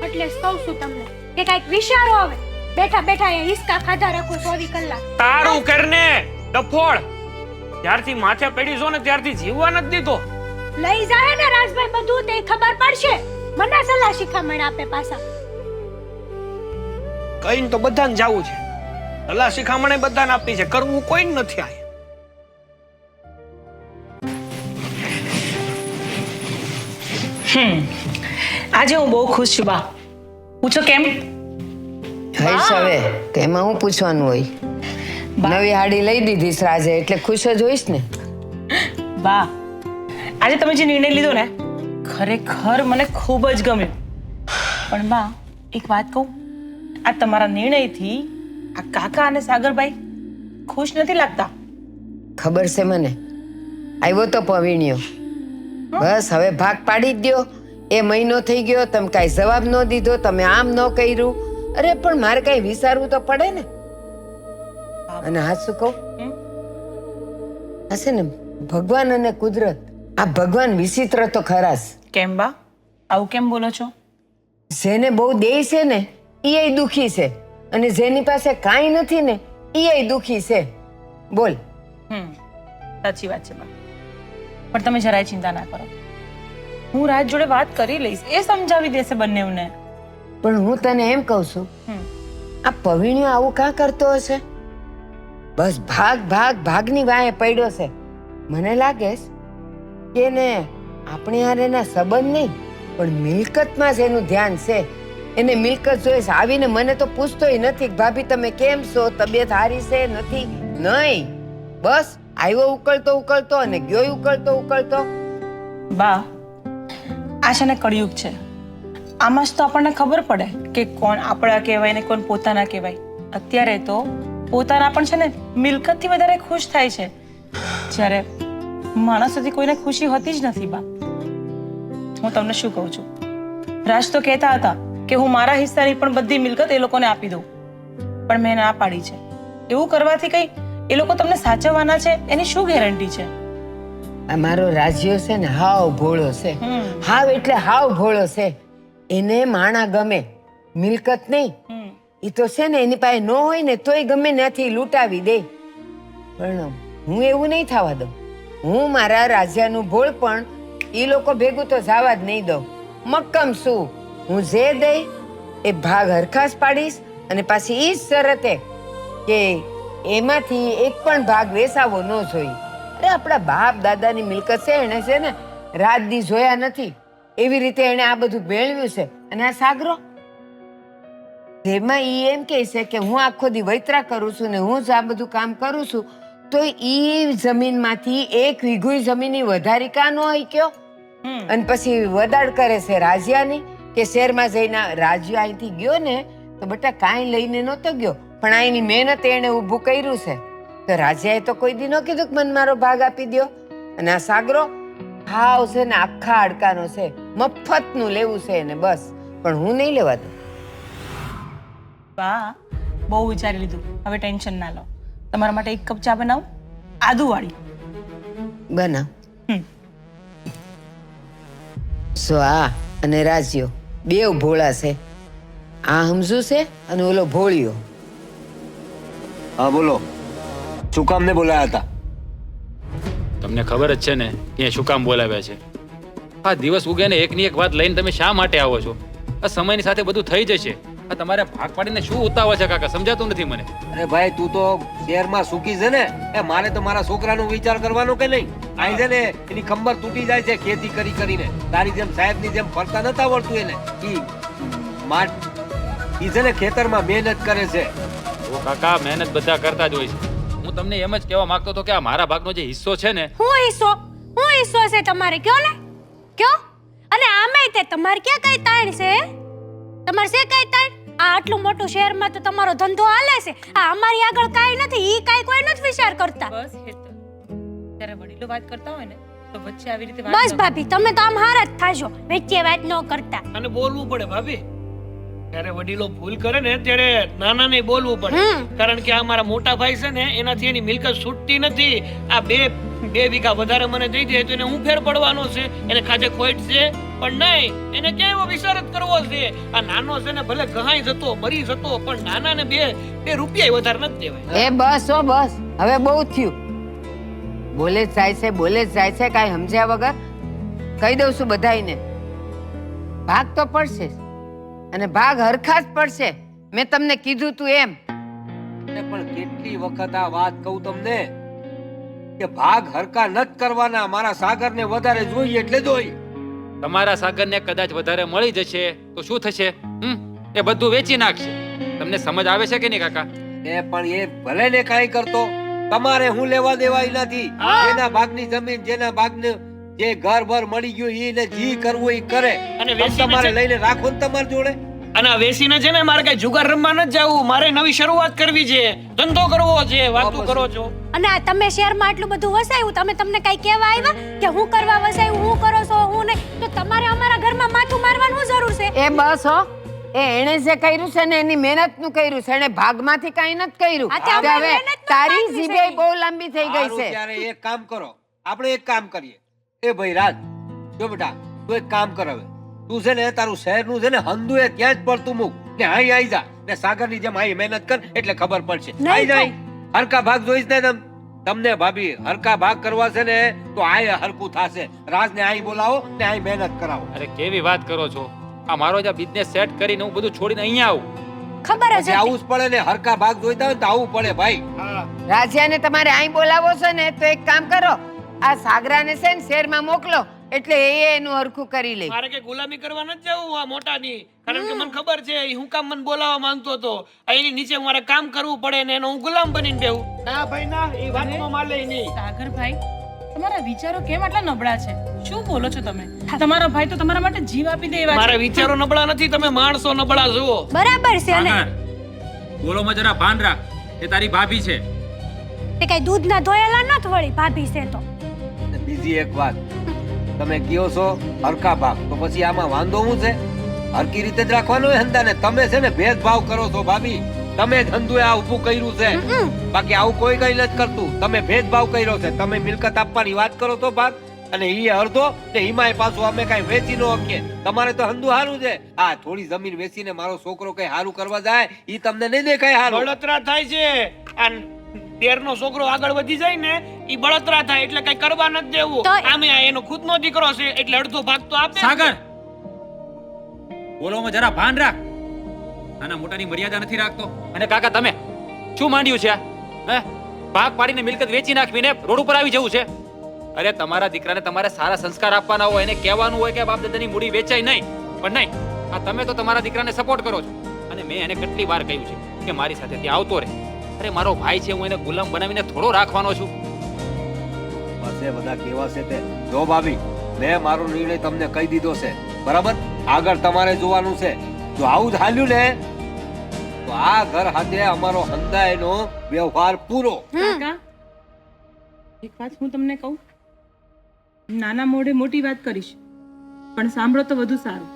એટલે જ કહું છું તમને કે કઈક વિચારો આવે. બેઠા બેઠા અહીંયા હિસકા ખાધા રાખો 24 કલાક. તારું કરને ડફોળ. ત્યારથી માથે પડી છો ને ત્યારથી જીવવા નથી દીધો. લઈ જાય ને રાજભાઈ બધું તે ખબર પડશે. મને સલાહ શિખામણ આપે પાછા. કઈને તો બધાને જાવું છે, સલાહ શિખામણે બધાને આપી છે, કરવું કોઈ નથી. આ આજે હું બહુ ખુશ છું બા. પૂછો કેમ? હઈશ હવે કે એમાં હું પૂછવાનું હોય? નવી હાડી લઈ દીધી છે રાજે એટલે ખુશ જ હોઈશ ને. બા, આજે તમે જે નિર્ણય લીધો ને ખરેખર મને ખૂબ જ ગમ્યો. પણ બા, એક વાત કહું, આ તમારા નિર્ણયથી આ કાકા અને સાગરભાઈ ખુશ નથી લાગતા? ખબર છે મને, આવ્યો તો પવીણ્યો. બસ હવે ભાગ પાડી જ દ્યો. એ મહિનો થઈ ગયો, તમે કાંઈ જવાબ ન દીધો, તમે આમ ન કર્યું. અરે પણ મારે કાંઈ વિચારવું તો પડે ને. અને હા શું કહું, હશે ને ભગવાન અને કુદરત, આ ભગવાન વિચિત્ર તો ખરા જ. કેમ બા, આવું કેમ બોલો છો? જેને બહુ દેય છે ને એ દુખી છે, અને જેની પાસે કાંઈ નથી ને એ દુખી છે. બોલ. સાચી વાત છે બા, પણ તમે જરાય ચિંતા ના કરો. હું રાજ જોડે વાત કરી લઈશ, એ સમજાવી દેશે બંનેવને. પણ હું તને એમ કહું છું, આ પવીણ્યો આવું કાં કરતો હશે? બસ ભાગ ભાગ ભાગની વાહે પડ્યો છે. મને લાગે છે કે ને આપણે હારેના સંબંધ નહીં પણ મિલકતમાં જ એનું ધ્યાન છે. એને મિલકત જોઈશ. આવીને મને તો પૂછતોય નથી કે ભાભી તમે કેમ છો, તબિયત સારી છે નથી? નહીં, બસ આવ્યો ઉકળતો ઉકળતો અને ગયો ઉકળતો ઉકળતો. બા, આ છે ને કળિયુગ છે. આમાં જ તો આપણને ખબર પડે કે કોણ આપણા કહેવાય ને કોણ પોતાના કહેવાય. અત્યારે તો પોતાના પણ છે ને મિલકતથી વધારે ખુશ થાય છે, જ્યારે માણસોથી કોઈને ખુશી હોતી જ નથી. બા, હું તમને શું કહું છું, રાજ તો કહેતા હતા કે હું મારા હિસ્સાની પણ બધી મિલકત એ લોકોને આપી દઉં, પણ મેં ના પાડી છે. એવું કરવાથી કઈ એ લોકો તમને સાચવવાના છે એની શું ગેરંટી છે? આ મારો રાજ્યો છે ને હાવ ભોળો છે. હાવ એટલે હાવ ભોળો છે. એને માણા ગમે, મિલકત નહીં. એ તો છે ને એની પાસે ન હોય ને તોય ગમે ત્યાંથી લૂંટાવી દે. પણ હું એવું નહીં થવા દઉં. હું મારા રાજ્યનું ભોળ પણ એ લોકો ભેગું તો જવા જ નહીં દઉં. મક્કમ છું. હું જે દઈ એ ભાગ હરખાસ પાડીશ, અને પાછી એ જ શરતે કે એમાંથી એક પણ ભાગ વેસાવો ન જોઈએ. અરે આપણા બાપ દાદાની મિલકત છે, એને છે ને રાત દી જોયા નથી એવી રીતે એને આ બધું મેળવ્યું છે. અને આ સાગરો જેમાં ઈ એમ કહે છે કે હું આખો દી વૈતરા કરું છું ને હું જ આ બધું કામ કરું છું, તો ઈ જમીનમાંથી એક વીઘું જમીન વધારી કા ન હોય કયો? અને પછી વદાડ કરે છે રાજ્યાની કે શહેરમાં જઈને. રાજ્ય અહીંથી ગયો ને તો બેટા કાંઈ લઈને નહોતો ગયો, પણ અહીંની મહેનત એને ઊભું કર્યું છે. તો રાજાએ તો કોઈ દી ન કીધું કે મને મારો ભાગ આપી દ્યો. અને આ સાગરો હાવ છે ને આખા હાડકાનો છે, મફતનું લેવું છે એને બસ, પણ હું નહીં લેવા દઉં. વાહ, બહુ વિચારી લીધું. હવે ટેન્શન ના લો. તમારા માટે એક કપ ચા બનાવું, આદુવાળી. બનાવ. હમ. સો આ અને રાજ્યો બેવ ભોળા છે. આ હમજુ છે અને ઓલો ભોળિયો. હા બોલો, શું કામ ને બોલાયા હતા? તમને ખબર જ છે ને કે શું કામ બોલાવ્યા છે? આ દિવસ ઉગે ને એકની એક વાત લઈને તમે શા માટે આવો છો? આ સમયની સાથે બધું થઈ જશે. આ તમારે ભાગ પાડીને શું ઉતાવળ છે કાકા? સમજાતું નથી મને. અરે ભાઈ, તું તો શહેરમાં સુખી છે ને, એ મારે તો મારા છોકરાનો વિચાર કરવાનો કે નહીં? અહીં છે ને એની કંબર તૂટી જાય છે ખેતી કરી કરીને. તારી જેમ સાહેબની જેમ ફરતા નતા આવડતું એને. ઈ છે ને ખેતરમાં મહેનત કરે છે. ઓ કાકા, મહેનત બધા કરતા જ હોય છે. હું તમને એમ જ કહેવા માંગતો હતો કે આ મારા ભાગનો જે હિસ્સો છે ને, હું હિસ્સો છે તમારે? કયો ને કયો. અને આમેય તે તમારે ક્યાં કઈ તાણ છે? તમારે છે કઈ તાણ? આ આટલું મોટું શહેરમાં તો તમારો ધંધો હાલે છે. આ અમારી આગળ કાઈ નથી, ઈ કાઈ કોઈ નથી વિચાર કરતા. બસ હેતલ, જ્યારે વડીલો વાત કરતા હોય ને તો વચ્ચે આવી રીતે બસ ભાભી, તમે તો આમ હાર જ થાશો, વચ્ચે વાત ન કરતા. અને બોલવું પડે ભાભી. ત્યારે વડીલો ભૂલ કરે ને ત્યારે નાનાને બોલવું પડે. કારણ કે આ મારા મોટા ભાઈ છે ને, એનાથી એની મિલકત છૂટતી નથી. આ બે વીઘા વધારે મને દઈ દે તો એને હું ફેર પડવાનો છે, એને ખાધે ખોટ છે, પણ નહીં, એને ક્યાં એવો વિચાર જ કરવો છે. આ નાનો છે ને ભલે ગહાઈ જતો મરી જતો, પણ નાનાને બે રૂપિયા વધારે નથી દેવાય. એ બસ હો બસ, હવે બહુ થયું. બોલે જ જાય છે કાંઈ સમજ્યા વગર. કહી દઉં છું બધાયને, ભાગ તો પડશે જ. અને ભાગ હરખા જ પડશે. મેં તમને કીધું તું એમ. પણ કેટલી વખત આ વાત કહું તમને કે ભાગ હરકા નથી કરવાના. મારા સાગરને વધારે જોઈએ એટલે જોઈએ. તમારા સાગરને કદાચ વધારે મળી જશે તો શું થશે? એ બધું વેચી નાખશે. તમને સમજ આવે છે કે નહીં કાકા? એ પણ એ ભલે ને કાંઈ કરતો, તમારે હું લેવા દેવાય નથી. જેના ભાગની જમીન, જેના ભાગને જે ઘર બર મળી ગયું એને જી કરવું એ કરે. અને તમે તમારે લઈને રાખો ને તમારી જોડે. અને આ વેસીને છે ને મારે કઈ જુગાર રમવા નથી જવું. મારે નવી શરૂઆત કરવી છે, ધંધો કરવો છે. વાતું કરો છો. અને આ તમે શહેરમાં આટલું બધું વસાયું, તમને કઈ કહેવા આવ્યા કે હું કરવા વસાયું, હું કરો છો, હું નહીં? તો તમારે અમારા ઘરમાં માથું મારવાનું શું જરૂર છે? એ બસ હો, એણે જે કર્યું છે ને એની મહેનતનું કર્યું છે. એણે ભાગમાંથી કાંઈ નથી કર્યું. આ તે અમારી હવે મહેનતનું તારી ભાગ્યું છે. જીભે બહુ લાંબી થઈ ગઈ સારું, છે. ત્યારે એક કામ કરો, આપણે એક કામ કરીએ. એ ભાઈ રાજ, જો બેટા તું એક કામ કર. હવે તું છે ને તારું શહેરનું છે ને હંધુ એ ત્યાં જ પડતું મૂક ને અહીં આવી જા ને સાગરની જેમ અહીં મહેનત કર એટલે ખબર પડશે. આવી જાય હરકા ભાગ જોઈશ ને તમને ભાભી, હરકા ભાગ કરવા છે ને તો આ હરકું થાશે. રાજને અહીં બોલાવો ને અહીં મહેનત કરાવો. અરે કેવી વાત કરો છો? આ મારો જે બિઝનેસ સેટ કરીને હું બધું છોડીને અહીંયા આવું? ખબર જ પછી આવું જ પડે ને, હરકા ભાગ જોઈતા હોય તો આવું પડે ભાઈ. રાજાને તમારે અહીં બોલાવો છો ને તો એક કામ કરો, આ સાગરાને છે ને શહેરમાં મોકલો એટલે એ એનું હરખું કરી લે. મારે કે ગુલામી કરવા નથી જવું આ મોટાની. કારણ કે મને ખબર છે ઈ હું કામ મને બોલાવવા માંગતો હતો. એની નીચે મારે કામ કરવું પડે ને એનો હું ગુલામ બનીને બેહું. ના ભાઈ ના, એ વાતમાં માલે નહીં. સાગરભાઈ, તમારા વિચારો કેમ આટલા નબળા છે? શું બોલો છો તમે? તમારો ભાઈ તો તમારા માટે જીવ આપી દે એવા છે. મારા વિચારો નબળા નથી, તમે માણસો નબળા જુઓ. બરાબર છે. અને સાગર, બોલોમાં જરા ભાન રાખ. એ તારી ભાભી છે. તે કઈ દૂધના ધોયેલા નથી વળી ભાભી છે તો. અને બીજી એક વાત, તમે કયો છો હરકા ભાગ, તો પછી આમાં વાંધો શું છે? હરકી રીતે જ રાખવાનો હોય હંધાને. તમે છે ને ભેદભાવ કરો છો ભાભી. તમે ધંધુએ આ ઊભું કર્યું છે, બાકી આવું કોઈ કઈ નથી કરતું. તમે ભેદભાવ કર્યો છે. તમે મિલકત આપવાની વાત કરો છો ભાગ, અને ઈ અડધો ને હિમાય પાછું અમે કઈ વેચી નો શકીએ. તમારે તો હંધુ હારું છે. આ થોડી જમીન વેચીને મારો છોકરો કઈ હારું કરવા જાય ઈ તમને નહીં દેખાય હારું. બળતરા થાય છે. આ દેરનો છોકરો આગળ વધી જાય ને ઈ બળતરા થાય એટલે કઈ કરવા નથી દેવું. આમે આ એનો ખુદનો દીકરો છે એટલે અડધો ભાગ તો આપે. સાગર, બોલોમાં જરા ભાન રાખ. નાના મોટાની મર્યાદા નથી રાખતો. અને કાકા તમે શું માંડ્યું છે? હે, ભાગ પાડીને મિલકત વેચી નાખવીને રોડ ઉપર આવી જવું છે? અરે તમારા દીકરાને તમારે સારા સંસ્કાર આપવાના હોય, એને કહેવાનું હોય કે બાપ દાદાની મૂડી વેચાય નહીં. પણ નહીં, આ તમે તો તમારા દીકરાને સપોર્ટ કરો છો. અને મેં એને કેટલી વાર કહ્યું છે કે મારી સાથે ત્યાં આવતો રહે. અરે મારો ભાઈ છે, હું એને ગુલામ બનાવીને થોડો રાખવાનો છું. બસ એ બધા કેવા છે તે જો ભાભી, મેં મારો નિર્ણય તમને કહી દીધો છે, બરાબર? આગળ તમારે જોવાનું છે. જો આવું જ હાલ્યું ને તો આ ઘર સાથે અમારો હંધાયનો વ્યવહાર પૂરો. કાકા એક વાત હું તમને કહું, નાના મોઢે મોટી વાત કરીશ પણ સાંભળો તો વધુ સારું.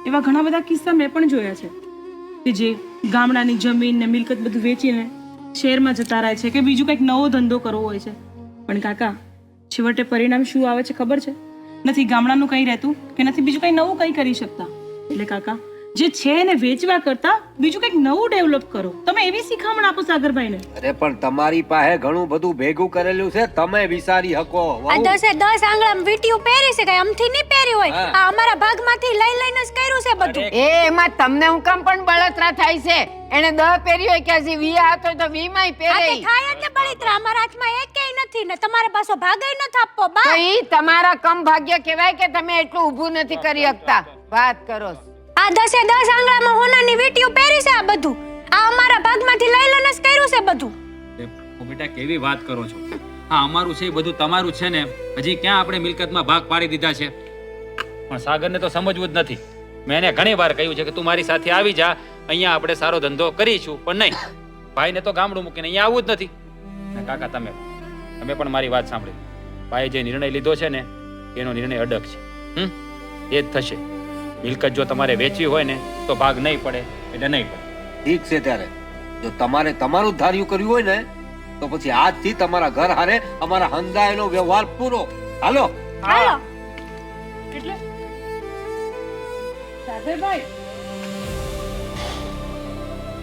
એવા ઘણા બધા કિસ્સા મેં પણ જોયા છે કે જે ગામડાની જમીન ને મિલકત બધું વેચીને શહેરમાં જતા રહે છે કે બીજું કંઈક નવો ધંધો કરવો હોય છે. પણ કાકા છેવટે પરિણામ શું આવે છે ખબર છે? નથી ગામડાનું કંઈ રહેતું કે નથી બીજું કંઈ નવું કંઈ કરી શકતા. એટલે કાકા જે છે એને વેચવા કરતા બીજું કંઈક નવું ડેવલપ કરો. તમે એવી શિખામણ આપો સાગરભાઈને. અરે પણ તમારી પાસે ઘણું બધું ભેગું કરેલું છે, તમે વિચારી શકો. આ 10 આંગળામાં વીંટીયું પહેરી છે, કઈ અમથી નહીં પહેરી હોય. આ અમારા ભાગમાંથી લઈને જ કર્યું છે બધું. એમાં તમને હું કામ પણ બળતરા થાય છે? એને 10 પહેરી હોય કે હજી 20 હતો તો 20 માંય આ તે પહેરે. થાય જ ને બળતરા. અમારા હાથમાં એકેય નથી ને તમારે પાછો ભાગય ન થાપવો તો બા. ઈ તમારા કમ ભાગ્ય કહેવાય કે તમે એટલું ઊભું નથી કરી શકતા. વાત કરો છો. આ 10 આંગળામાં હોનાની વીંટીયું પહેરી છે. આ બધું આ અમારા ભાગમાંથી લઈને જ કર્યું છે બધું. હું બેટા કેવી વાત કરો છો? હા અમારું છે એ બધું તમારું છે ને. હજી ક્યાં આપણે મિલકતમાં ભાગ પાડી દીધા છે? પણ સાગરને તો સમજવું જ નથી. મેં એને ઘણી વાર કહ્યું છે કે તું મારી સાથે આવી જા, અહીંયા આપણે સારો ધંધો કરીશું. પણ નહીં, ભાઈને તો ગામડું મૂકીને અહીંયા આવવું જ નથી. ને કાકા તમે પણ મારી વાત સાંભળી. ભાઈએ જે નિર્ણય લીધો છે ને એનો નિર્ણય અડગ છે. એ જ થશે. મિલકત જો તમારે વેચવી હોય ને તો ભાગ નહીં પડે એટલે નહીં પડે. ઠીક છે. ત્યારે જો તમારે તમારું જ ધાર્યું કર્યું હોય ને તો પછી આજથી તમારા ઘર હારે અમારા હંધાયનો વ્યવહાર પૂરો. હાલો. હાલો. એટલે સાગરભાઈ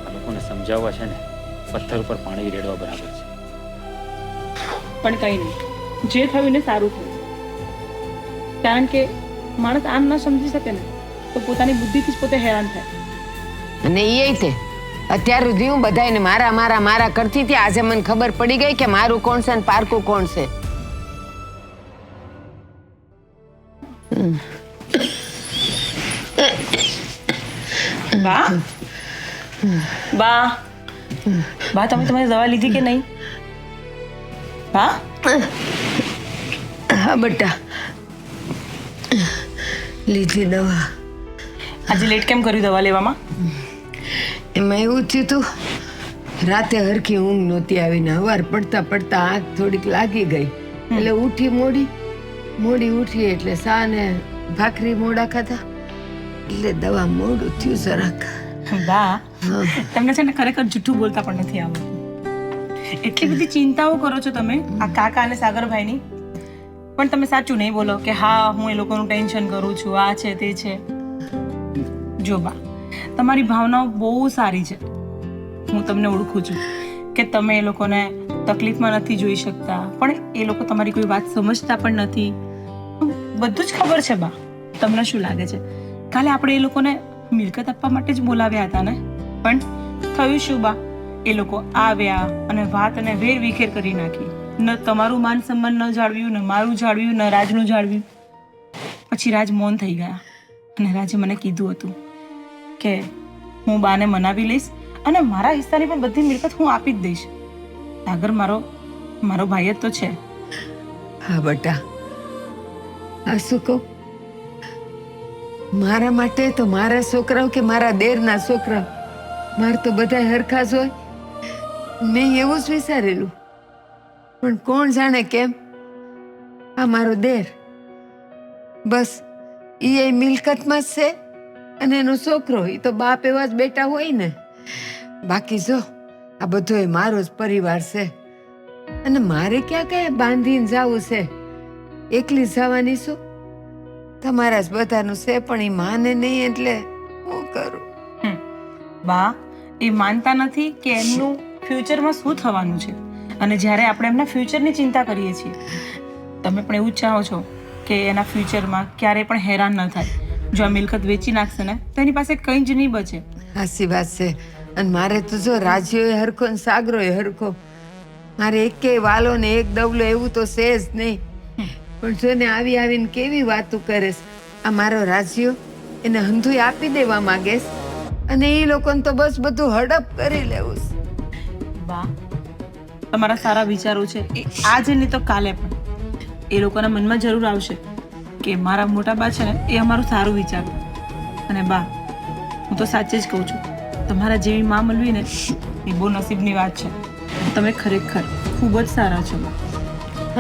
આ લોકોને સમજાવવા છે ને પથ્થર ઉપર પાણી રેડવા બરાબર છે. પણ કંઈ નહીં, જે થયું ને સારું થયું. કારણ કે માણસ આમ ન સમજી શકે ને તો પોતાની બુદ્ધિથી જ પોતે હેરાન થાય. અને ઈ તે અત્યાર સુધી હું બધાયને મારા મારા મારા કરતી હતી. આજે મને ખબર પડી ગઈ કે મારું કોણ છે ને પારકું કોણ છે. બા બા બા તમે તમારી દવા લીધી કે નહીં? બા હા બેટા, લીધી દવા. આજે લેટ કેમ કર્યું દવા લેવામાં? એમાં એવું થયું તું, રાતે હરખી ઊંઘ નહોતી આવીને હવાર પડતા પડતા આંખ થોડીક લાગી ગઈ એટલે ઉઠી મોડી ઉઠી એટલે સા ને ભાખરી મોડા ખાધા એટલે દવા મોડું થયું જરાક. બા તમને છે ને ખરેખર જૂઠું બોલતા પણ નથી આવડતું. એટલી બધી ચિંતાઓ કરો છો તમે આ કાકા અને સાગરભાઈની, પણ તમે સાચું નહીં બોલો કે હા હું એ લોકોનું ટેન્શન કરું છું, આ છે તે છે. જો બા તમારી ભાવનાઓ બહુ સારી છે. હું તમને ઓળખું છું કે તમે એ લોકોને તકલીફમાં નથી જોઈ શકતા, પણ એ લોકો તમારી કોઈ વાત સમજતા પણ નથી. બધું જ ખબર છે બા. તમને શું લાગે છે કાલે આપણે એ લોકોને મિલકત આપવા માટે જ બોલાવ્યા હતા ને? પણ થયું શું બા? એ લોકો આવ્યા અને વાત અને વેર વિખેર કરી નાખી. ન તમારું માન સન્માન ન જાળવ્યું, ન મારું જાળવ્યું, ન રાજનું જાળવ્યું. પછી રાજ મૌન થઈ ગયા અને રાજે મને કીધું હતું કે હું બાને મનાવી લઈશ અને મારા હિસ્સાની પણ બધી મિલકત હું આપી જ દઈશ. સાગર મારો ભાઈ જ તો છે. હા બેટા, આ શું કહું, મારા માટે તો મારા છોકરાઓ કે મારા દેરના છોકરાઓ મારે તો બધા હરખા જ હોય. મેં એવું જ વિચારેલું, પણ કોણ જાણે કેમ આ મારો દેર બસ એ મિલકતમાં જ છે અને એનો છોકરો એ તો બાપ એવા જ બેટા હોય ને. બાકી જો આ બધો મારો જ પરિવાર છે અને મારે ક્યાં કયા બાંધીને જવું છે? એકલી જવાની છું? તમારા જ બધાનું છે પણ એ માને નહીં એટલે હું કરું? બા એ માનતા નથી કે એમનું ફ્યુચરમાં શું થવાનું છે, અને જ્યારે આપણે એમના ફ્યુચરની ચિંતા કરીએ છીએ તમે પણ એવું જ ચાહો છો કે એના ફ્યુચરમાં ક્યારેય પણ હેરાન ન થાય. જો આ મિલકત વેચી નાખશે ને તો એની પાસે કંઈ જ નહીં બચે. હાસી વાત છે. અને મારે તો જો રાજ્યો હરખો ને સાગરો હરખો, મારે એકે વાલો ને એક દવલો એવું તો છે જ નહીં. પણ જો ને આવીને કેવી વાતો કરે છે. આ મારો રાજ્યો એને હંધુય આપી દેવા માંગે છે અને એ લોકોને તો બસ બધું હડપ કરી લેવું છે. બા તમારા સારા વિચારો છે એ આજે નહીં તો કાલે પણ એ લોકોના મનમાં જરૂર આવશે કે મારા મોટા બા છે ને એ અમારું સારું વિચારતા. અને બા હું તો સાચે જ કહું છું તમારા જેવી માં મળવી ને એ બહુ નસીબની વાત છે. તમે ખરેખર ખૂબ જ સારા છો.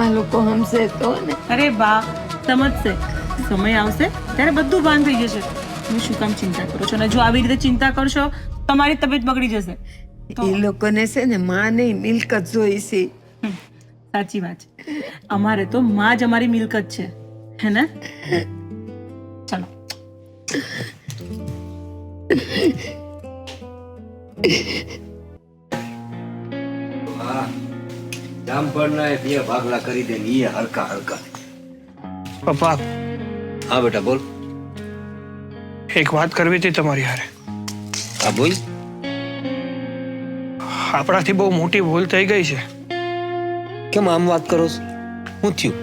આ લોકો હમશે તો ને. અરે બા સમજશે, સમય આવશે ત્યારે બધું ભાન થઈ જશે. તમે શું કામ ચિંતા કરો છો? અને જો આવી રીતે ચિંતા કરશો તમારી તબિયત બગડી જશે. એ લોકોને છે ને માં નહીં મિલકત જોઈ છે. સાચી વાત છે. અમારે તો માં જ અમારી મિલકત છે, હે ને? ચલો. જામફળના એ 2 ભાગલા કરી દે ને એ હલકા હલકા. પપ્પા, હા બેટા બોલ. એક વાત કરવી હતી તમારી હારે. હા બોલ. આપણાથી બહુ મોટી ભૂલ થઈ ગઈ છે. કેમ આમ વાત કરો છો? શું થયું?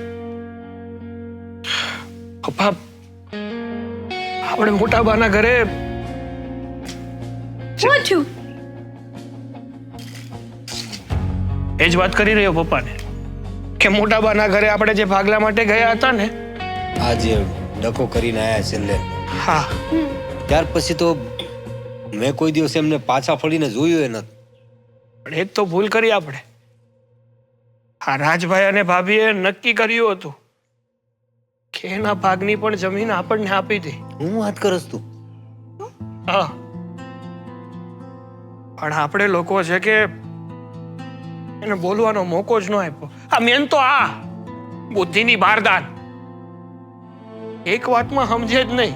પપ્પા, આપણે મોટા બાના ઘરે શું થયું? એ જ વાત કરી રહ્યો પપ્પાને કે મોટા બાના ઘરે આપણે જે ભાગલા માટે ગયા હતા ને, આજે ડકો કરીને આયા છેલ્લે. હા, ત્યાર પછી તો મેં કોઈ દિવસ એમને પાછા ફળીને જોયું એ નથી. પણ એ જ તો ભૂલ કરી આપણે. આ રાજભાઈ અને ભાભીએ નક્કી કર્યું હતું કે એના ભાગની પણ જમીન આપણને આપી દે. હું વાત કરસ તું? હા, પણ આપણે લોકો છે કે એને બોલવાનો મોકો જ ન આપ્યો. આ મેન તો આ બુદ્ધિની બારદાન એક વાતમાં સમજે જ નહીં.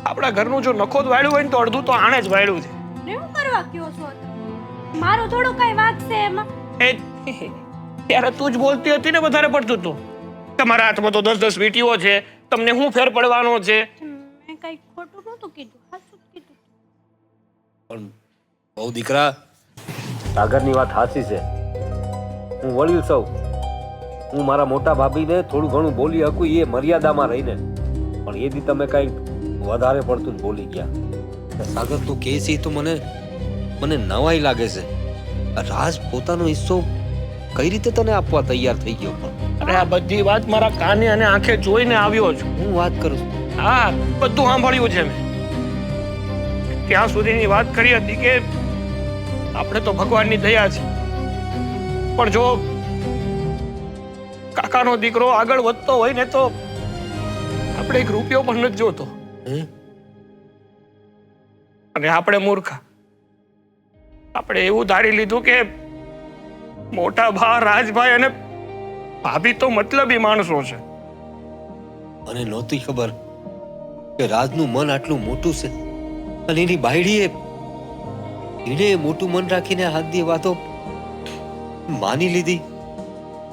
આપણા ઘરનું જો નખો જ વાળ્યું હોય ને તો અડધું તો આણે જ વાળ્યું છે. શું કરવા કયો છો તમે? મારો થોડો કઈ વાત છે એમાં? એ ત્યારે તું જ બોલતી હતી ને વધારે પડતું તું. તમારા હાથમાં તો 10 વીંટીઓ છે, તમને શું ફેર પડવાનો છે? મેં કઈ ખોટું નહોતું કીધું, સાચું જ કીધું. પણ બહુ દીકરા, સાગરની વાત સાચી છે. હું વળ્યું સૌ. હું મારા મોટા ભાભીને થોડું ઘણું બોલી શકું એ મર્યાદામાં રહીને, પણ એ દી તમે કંઈક વધારે પડતું જ બોલી ગયા. સાગર તું કહે છે તો મને નવાઈ લાગે છે. રાજ પોતાનો હિસ્સો કઈ રીતે તને આપવા તૈયાર થઈ ગયો? પણ અરે આ બધી વાત મારા કાને અને આંખે જોઈને આવ્યો છું. હું વાત કરું છું. હા, બધું સાંભળ્યું છે મેં. ત્યાં સુધીની વાત કરી હતી કે આપણે તો ભગવાનની દયા છે, પણ જો કાકાનો દીકરો આગળ વધતો હોય ને તો આપણે 1 રૂપિયો પણ નથી જોતો. અને આપણે મૂર્ખા, આપણે એવું ધારી લીધું કે મોટા ભા રાજભાઈ અને ભાભી તો મતલબી માણસો છે. મને નહોતી ખબર કે રાજનું મન આટલું મોટું છે અને એની બાયડીએ એને મોટું મન રાખીને હાથની વાતો માની લીધી.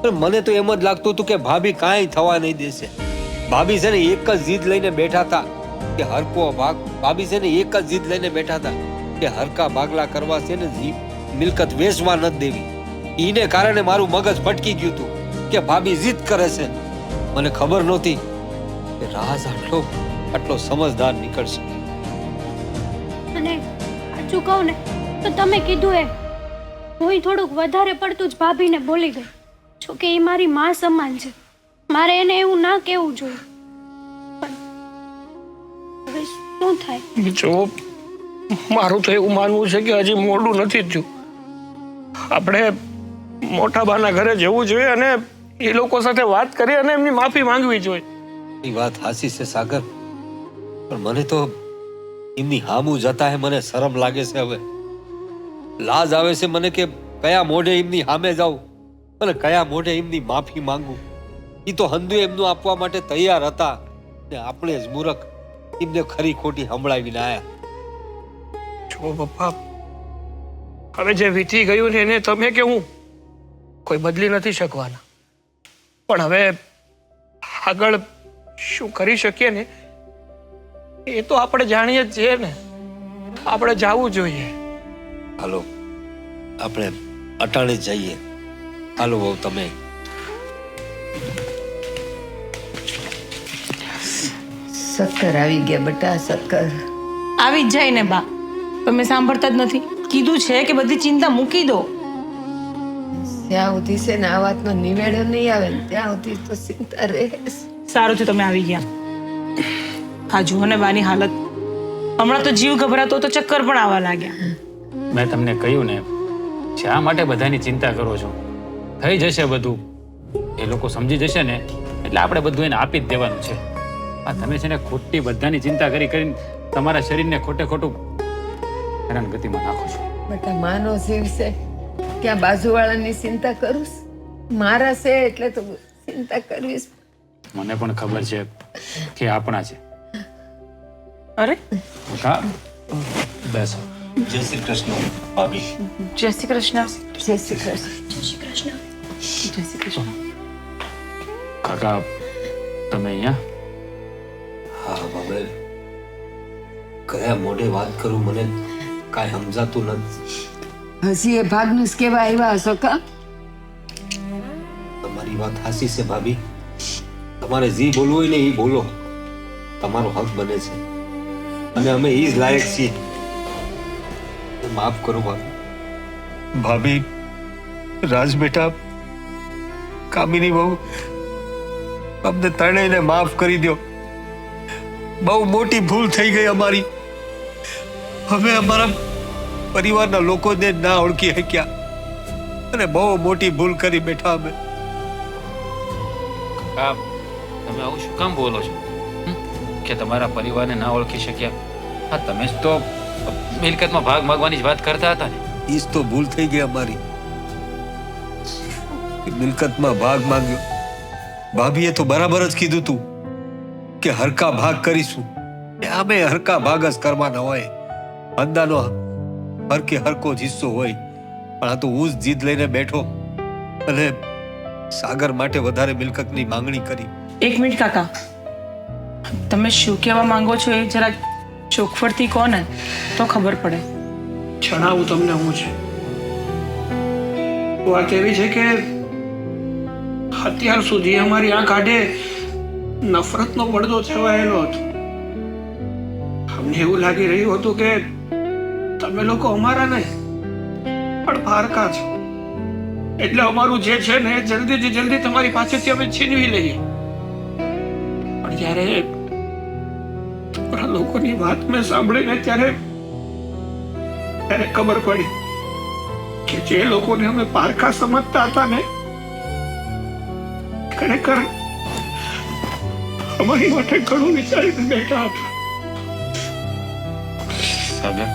પણ મને તો એમ જ લાગતું હતું કે ભાભી કાંઈ થવા નહીં દેશે. ભાભી છે ને એક જ જીદ લઈને બેઠા હતા કે હરકો ભાગ. ભાભી છે ને એક જ જીદ લઈને બેઠા હતા કે હરકા ભાગલા કરવા છે ને મિલકત વેચવા નથી દેવી. એને કારણે મારું મગજ ફટકી ગયું હતું કે ભાભી જીદ કરે છે. મને ખબર નહોતી કે રાજ આટલો સમજદાર નીકળશે. અને સાચું કહું ને તો તમે કીધું એ હું થોડુંક વધારે પડતું જ ભાભીને બોલી ગઈ. જો કે એ મારી માં સમાન છે, મારે એને એવું ના કહેવું જોઈએ. પણ હવે શું થાય? જો મારું તો એવું માનવું છે કે હજી મોડું નથી થયું. આપણે મોટા બાના ઘરે જવું જોઈએ અને એ લોકો સાથે વાત કરી અને એમની માફી માંગવી જોઈએ. એ વાત હાચી છે સાગર, પણ મને તો એમની હામું જતા હે મને શરમ લાગે છે. હવે લાજ આવે છે મને કે કયા મોઢે એમની સામે જાઉં અને કયા મોઢે એમની માફી માંગુ. એ તો હંધુ એમનું આપવા માટે તૈયાર હતા ને આપણે જ મૂરખ એમને ખરી ખોટી સંભળાવીને આયા. જો પપ્પા, હવે જે વીતી ગયું ને એને તમે કે હું કોઈ બદલી નથી શકવાના. પણ હવે આગળ શું કરી શકીએ ને એ તો આપણે જાણીએ જ છીએ ને. આપણે જવું જોઈએ. હાલો આપણે અટાણે જ જઈએ. હાલો બહુ તમે. શક્કર આવી ગયા બેટા, શક્કર આવી જ જાય ને બા. તમે સાંભળતા જ નથી. કીધું છે કે બધી ચિંતા મૂકી દો. જ્યાં સુધી છે ને આ વાતનો નિવેડો નહીં આવે ને ત્યાં સુધી તો ચિંતા રહે. સારું છે તમે આવી ગયા. આ જુઓ ને બાની હાલત. હમણાં તો જીવ ગભરાતો તો ચક્કર પણ આવવા લાગ્યા. મેં તમને કહ્યું ને, શા માટે બધાની ચિંતા કરો છો? થઈ જશે બધું. એ લોકો સમજી જશે ને એટલે આપણે બધું એને આપી જ દેવાનું છે. આ તમે છે ને ખોટી બધાની ચિંતા કરીને તમારા શરીરને ખોટે ખોટું હેરાનગતિમાં નાખો છો. બેટા માનો શિવ છે ક્યાં બાજુવાળાની ચિંતા કરું છું? મારા છે એટલે તો ચિંતા કરવી છે. મને પણ ખબર છે કે આપણા છે. અરે હા, બેસો. જય શ્રી કૃષ્ણ ભાભી. જય શ્રી કૃષ્ણ. જય શ્રી કૃષ્ણ. જય શ્રી કૃષ્ણ. જય શ્રી કૃષ્ણ. કાકા, તમે અહીંયા? હા હવે કયા મોઢે વાત કરું મને કાંઈ સમજાતું નથી. હજી એ ભાગનું જ કેવા આવ્યા હશો કા? તમારી વાત હાસી છે ભાભી. તમારે જે બોલવું હોય ને એ બોલો. તમારો હક બને છે અને અમે એ જ લાયક છીએ. માફ કરો ભાભી. ભાભી, રાજ બેટા, કામિની બહુ, અમને ત્રણેયને માફ કરી દો. બહુ મોટી ભૂલ થઈ ગઈ અમારી. અમે અમારા પરિવારના લોકોને ના ઓળખી શક્યા અને બહુ મોટી ભૂલ કરી બેઠા અમે. કાકા, તમે આવું શું કામ બોલો છો? કે તમારા પરિવારને ના ઓળખી શક્યા? હા, તમે જ તો મિલકતમાં ભાગ માંગવાની જ વાત કરતા હતા ને. ઈ જ તો ભૂલ થઈ ગઈ અમારી. મિલકતમાં ભાગ માંગ્યો. ભાભીએ તો બરાબર જ કીધું તું કે હરકા ભાગ કરીશું. અમે હરકા ભાગ જ કરવાના હોય. અંદાનો હરકે હરકો જ હિસ્સો હોય. પણ આ તો હું જ જીદ લઈને બેઠો અને સાગર માટે વધારે મિલકતની માંગણી કરી. એક મિનિટ કાકા, તમે શું કહેવા માંગો છો એ જરાક ચોખવટથી કહો ને તો ખબર પડે. જણાવું તમને હું છે. વાત એવી છે કે અત્યાર સુધી અમારી આંખ આડે નફરતનો પડદો છવાયેલો હતો. અમને એવું લાગી રહ્યું હતું કે તમે લોકો અમારા નહીં પણ પારકા છો, એટલે અમારું જે છે ને જલ્દીથી જલ્દી તમારી પાસેથી અમે છીનવી લઈએ. પણ જ્યારે તમારા લોકોની વાત મેં સાંભળીને ત્યારે ખબર પડી કે જે લોકોને અમે પારકા સમજતા હતા ને ખરેખર અમારી માટે ઘણું વિચારીને બેઠા હતા. સાગર,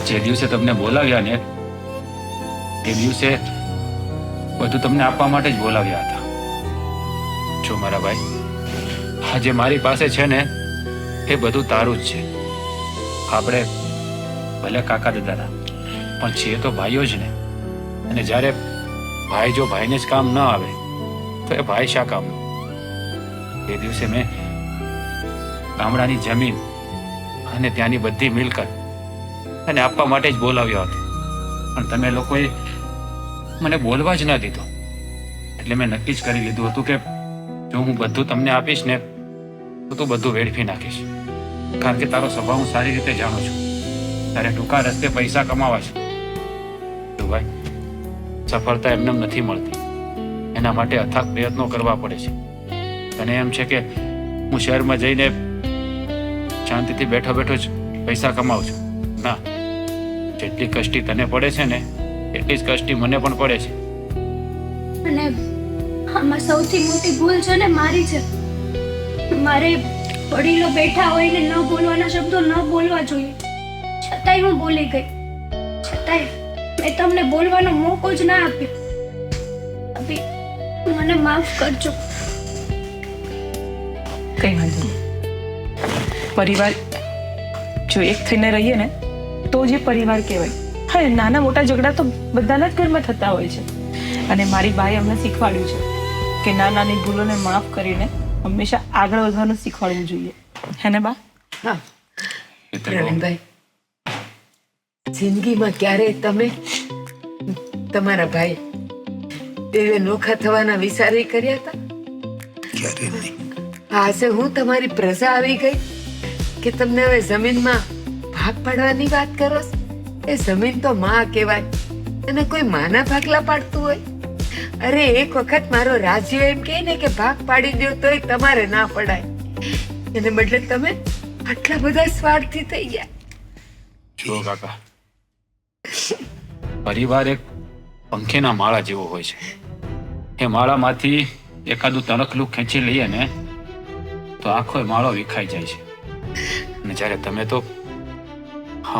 જે દિવસે તમને બોલાવ્યા ને એ દિવસે બધું તમને આપવા માટે જ બોલાવ્યા હતા. જો મારા ભાઈ, આજે મારી પાસે છે ને એ બધું તારું જ છે. આપણે ભલે કાકા દાદા પણ છીએ તો ભાઈઓ જ ને. અને જ્યારે ભાઈ જો ભાઈને જ કામ ન આવે તો એ ભાઈ શા કામનું? એ દિવસે મેં ગામડાની જમીન અને ત્યાંની બધી મિલકત અને આપવા માટે જ બોલાવ્યો હતો, પણ તમે લોકોએ મને બોલવા જ ન દીધો. એટલે મેં નક્કી જ કરી લીધું હતું કે જો હું બધું તમને આપીશ ને તો તું બધું વેડફી નાખીશ. કારણ કે તારો સ્વભાવ હું સારી રીતે જાણું છું. તારે ટૂંકા રસ્તે પૈસા કમાવા છે. તો ભાઈ, સફળતા એમને નથી મળતી. એના માટે અથાગ પ્રયત્નો કરવા પડે છે. અને એમ છે કે હું શહેરમાં જઈને શાંતિથી બેઠો બેઠો જ પૈસા કમાઉં છું. ના, જેટલી કષ્ટી તને પડે છે ને એટલી જ કષ્ટી મને પણ પડે છે. અને આમાં સૌથી મોટી ભૂલ છે ને મારી છે. મારે વડીલો બેઠા હોય ને ન બોલવાના શબ્દો ન બોલવા જોઈએ, છતાંય હું બોલી ગઈ. છતાંય મેં તમને બોલવાનો મોકો જ ના આપ્યો. અભી મને માફ કરજો. કઈ વાંધો નહીં. પરિવાર જો એક થઈને રહીએ ને તો જે પરિવાર કહેવાય. હા, નાના મોટા ઝઘડા તો બધાના જ ઘરમાં થતા હોય છે. અને મારી બાએ અમને શીખવાડ્યું છે કે નાની ભૂલોને માફ કરીને હંમેશા આગળ વધવાનું શીખવાડવું જોઈએ. હે ને બા? હા પ્રવીણભાઈ, જિંદગીમાં ક્યારેય તમે તમારા ભાઈ દેવે નોખા થવાના વિચારી કર્યા હતા? ક્યારે નહીં. આજે હું તમારી પ્રજા આવી ગઈ કે તમને હવે જમીનમાં ભાગ પાડવાની વાત કરો છો? એ જમીન તો માં કહેવાય અને કોઈ માના ભાગલા પાડતું હોય? અરે એક વખત મારો રાજ્ય એમ કહે ને કે ભાગ પાડી દો તોય તમારે ના પડાય. એને બદલે તમે આટલા બધા સ્વાર્થી થઈ ગયા. જુઓ કાકા, પરિવાર એક પંખીના માળા જેવો હોય છે. એ માળામાંથી એકાદું તણખલું ખેંચી લઈએ ને તો આખો માળો વિખાઈ જાય છે. અને જ્યારે તમે તો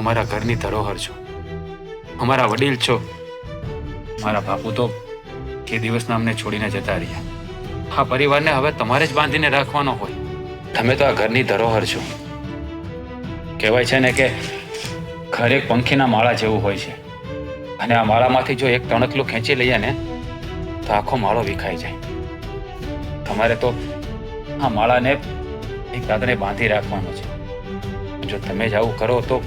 અમારા ઘરની ધરોહર છો, અમારા વડીલ છો. મારા બાપુ તો એ દિવસના અમને છોડીને જતા રહ્યા. આ પરિવારને હવે તમારે જ બાંધીને રાખવાનો હોય. તમે તો આ ઘરની ધરોહર છો. કહેવાય છે ને કે ઘર એક પંખીના માળા જેવું હોય છે, અને આ માળામાંથી જો એક તણખલું ખેંચી લઈએ ને તો આખો માળો વિખાઈ જાય. તમારે તો આ માળાને એક દાદરે બાંધી રાખવાનો છે. જો તમે જ આવું કરો તો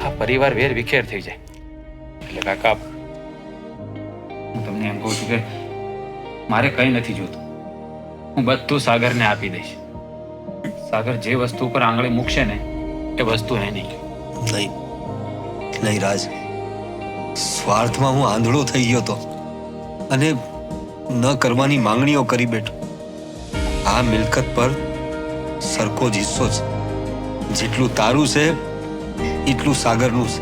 આ પરિવાર વેર વિખેર થઈ જાય. એટલે કાકા, હું તમને એમ કહું છું કે મારે કંઈ નથી જોતું. હું બધું સાગરને આપી દઈશ. સાગર જે વસ્તુ ઉપર આંગળી મૂકશે ને એ વસ્તુ હે નહીં. નહીં રાજ, સ્વાર્થમાં હું આંધળો થઈ ગયો તો અને ન કરવાની માંગણીઓ કરી બેઠો. આ મિલકત પર સરખો જ હિસ્સો છે. જેટલું તારું છે એટલું સાગરનું છે.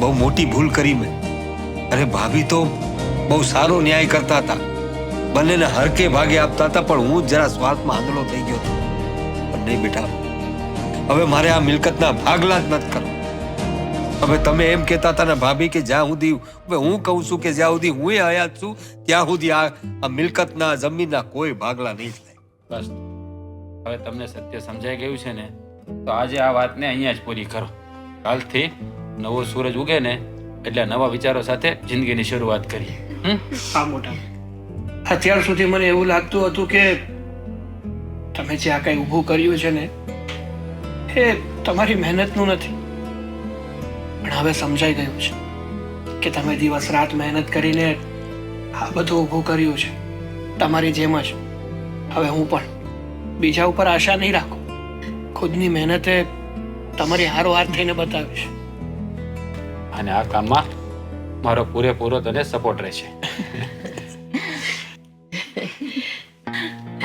બહુ મોટી ભૂલ કરી મેં. અરે ભાભી તો બહુ સારો ન્યાય કરતા હતા, બંનેને હરકે ભાગે આપતા હતા, પણ હું જરા સ્વાર્થમાં આંધળો થઈ ગયો હતો. પણ નહીં બેટા, હવે મારે આ મિલકતના ભાગલા જ નથી કરવા. હવે તમે એમ કહેતા હતા ને ભાભી કે જ્યાં સુધી, હવે હું કહું છું કે જ્યાં સુધી હું હયાત છું ત્યાં સુધી આ મિલકતના જમીનના કોઈ ભાગલા નહીં થાય. બસ, હવે તમને સત્ય સમજાઈ ગયું છે ને, તો આજે આ વાતને અહીંયા જ પૂરી કરો. કાલથી નવો સૂરજ ઉગે ને એટલે નવા વિચારો સાથે જિંદગીની શરૂઆત કરીએ. હા મોટા, અત્યાર સુધી મને એવું લાગતું હતું કે તમે જે આ કઈ ઊભું કર્યું છે ને એ તમારી મહેનતનું નથી, પણ હવે સમજાઈ ગયું છે કે તમે દિવસ રાત મહેનત કરીને આ બધું ઊભું કર્યું છે. તમારી જેમ જ હવે હું પણ બીજા ઉપર આશા નહીં રાખું. ખુદની મહેનતે તમારી હારોહાર થઈને બતાવીશ. અને આ કામમાં મારો પૂરેપૂરો તને સપોર્ટ રહેશે.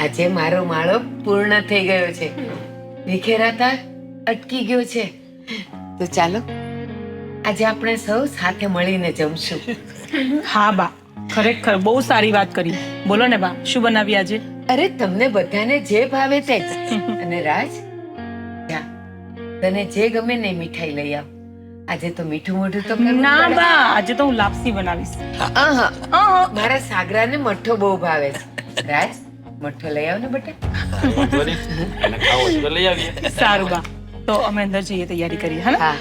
આજે મારો માળો પૂર્ણ થઈ ગયો છે. વિખેરાતા અટકી ગયો છે. તો ચાલો આજે આપણે સૌ સાથે મળીને જમશું. હા બા, ખરેખર બહુ સારી વાત કરી. બોલો ને બા, શું બનાવી આજે? અરે તમને બધાને જે ભાવે તે. અને રાજ, જા, તને જે ગમે ને એ મીઠાઈ લઈ આવ. આજે તો મીઠું મોઢું તો કરવું ના પડે. બા, આજે તો હું લાપસી બનાવીશ. આહા, મારા સાગરાને મઠ્ઠો બહુ ભાવે છે. રાજ, મઠ્ઠો લઈ આવ ને બેટા. વાંધો નહીં, એને ખાવો છે તો લઈ આવીએ. સારું બા, તો અમે અંદર જઈએ, તૈયારી કરીએ. હા ને? હા.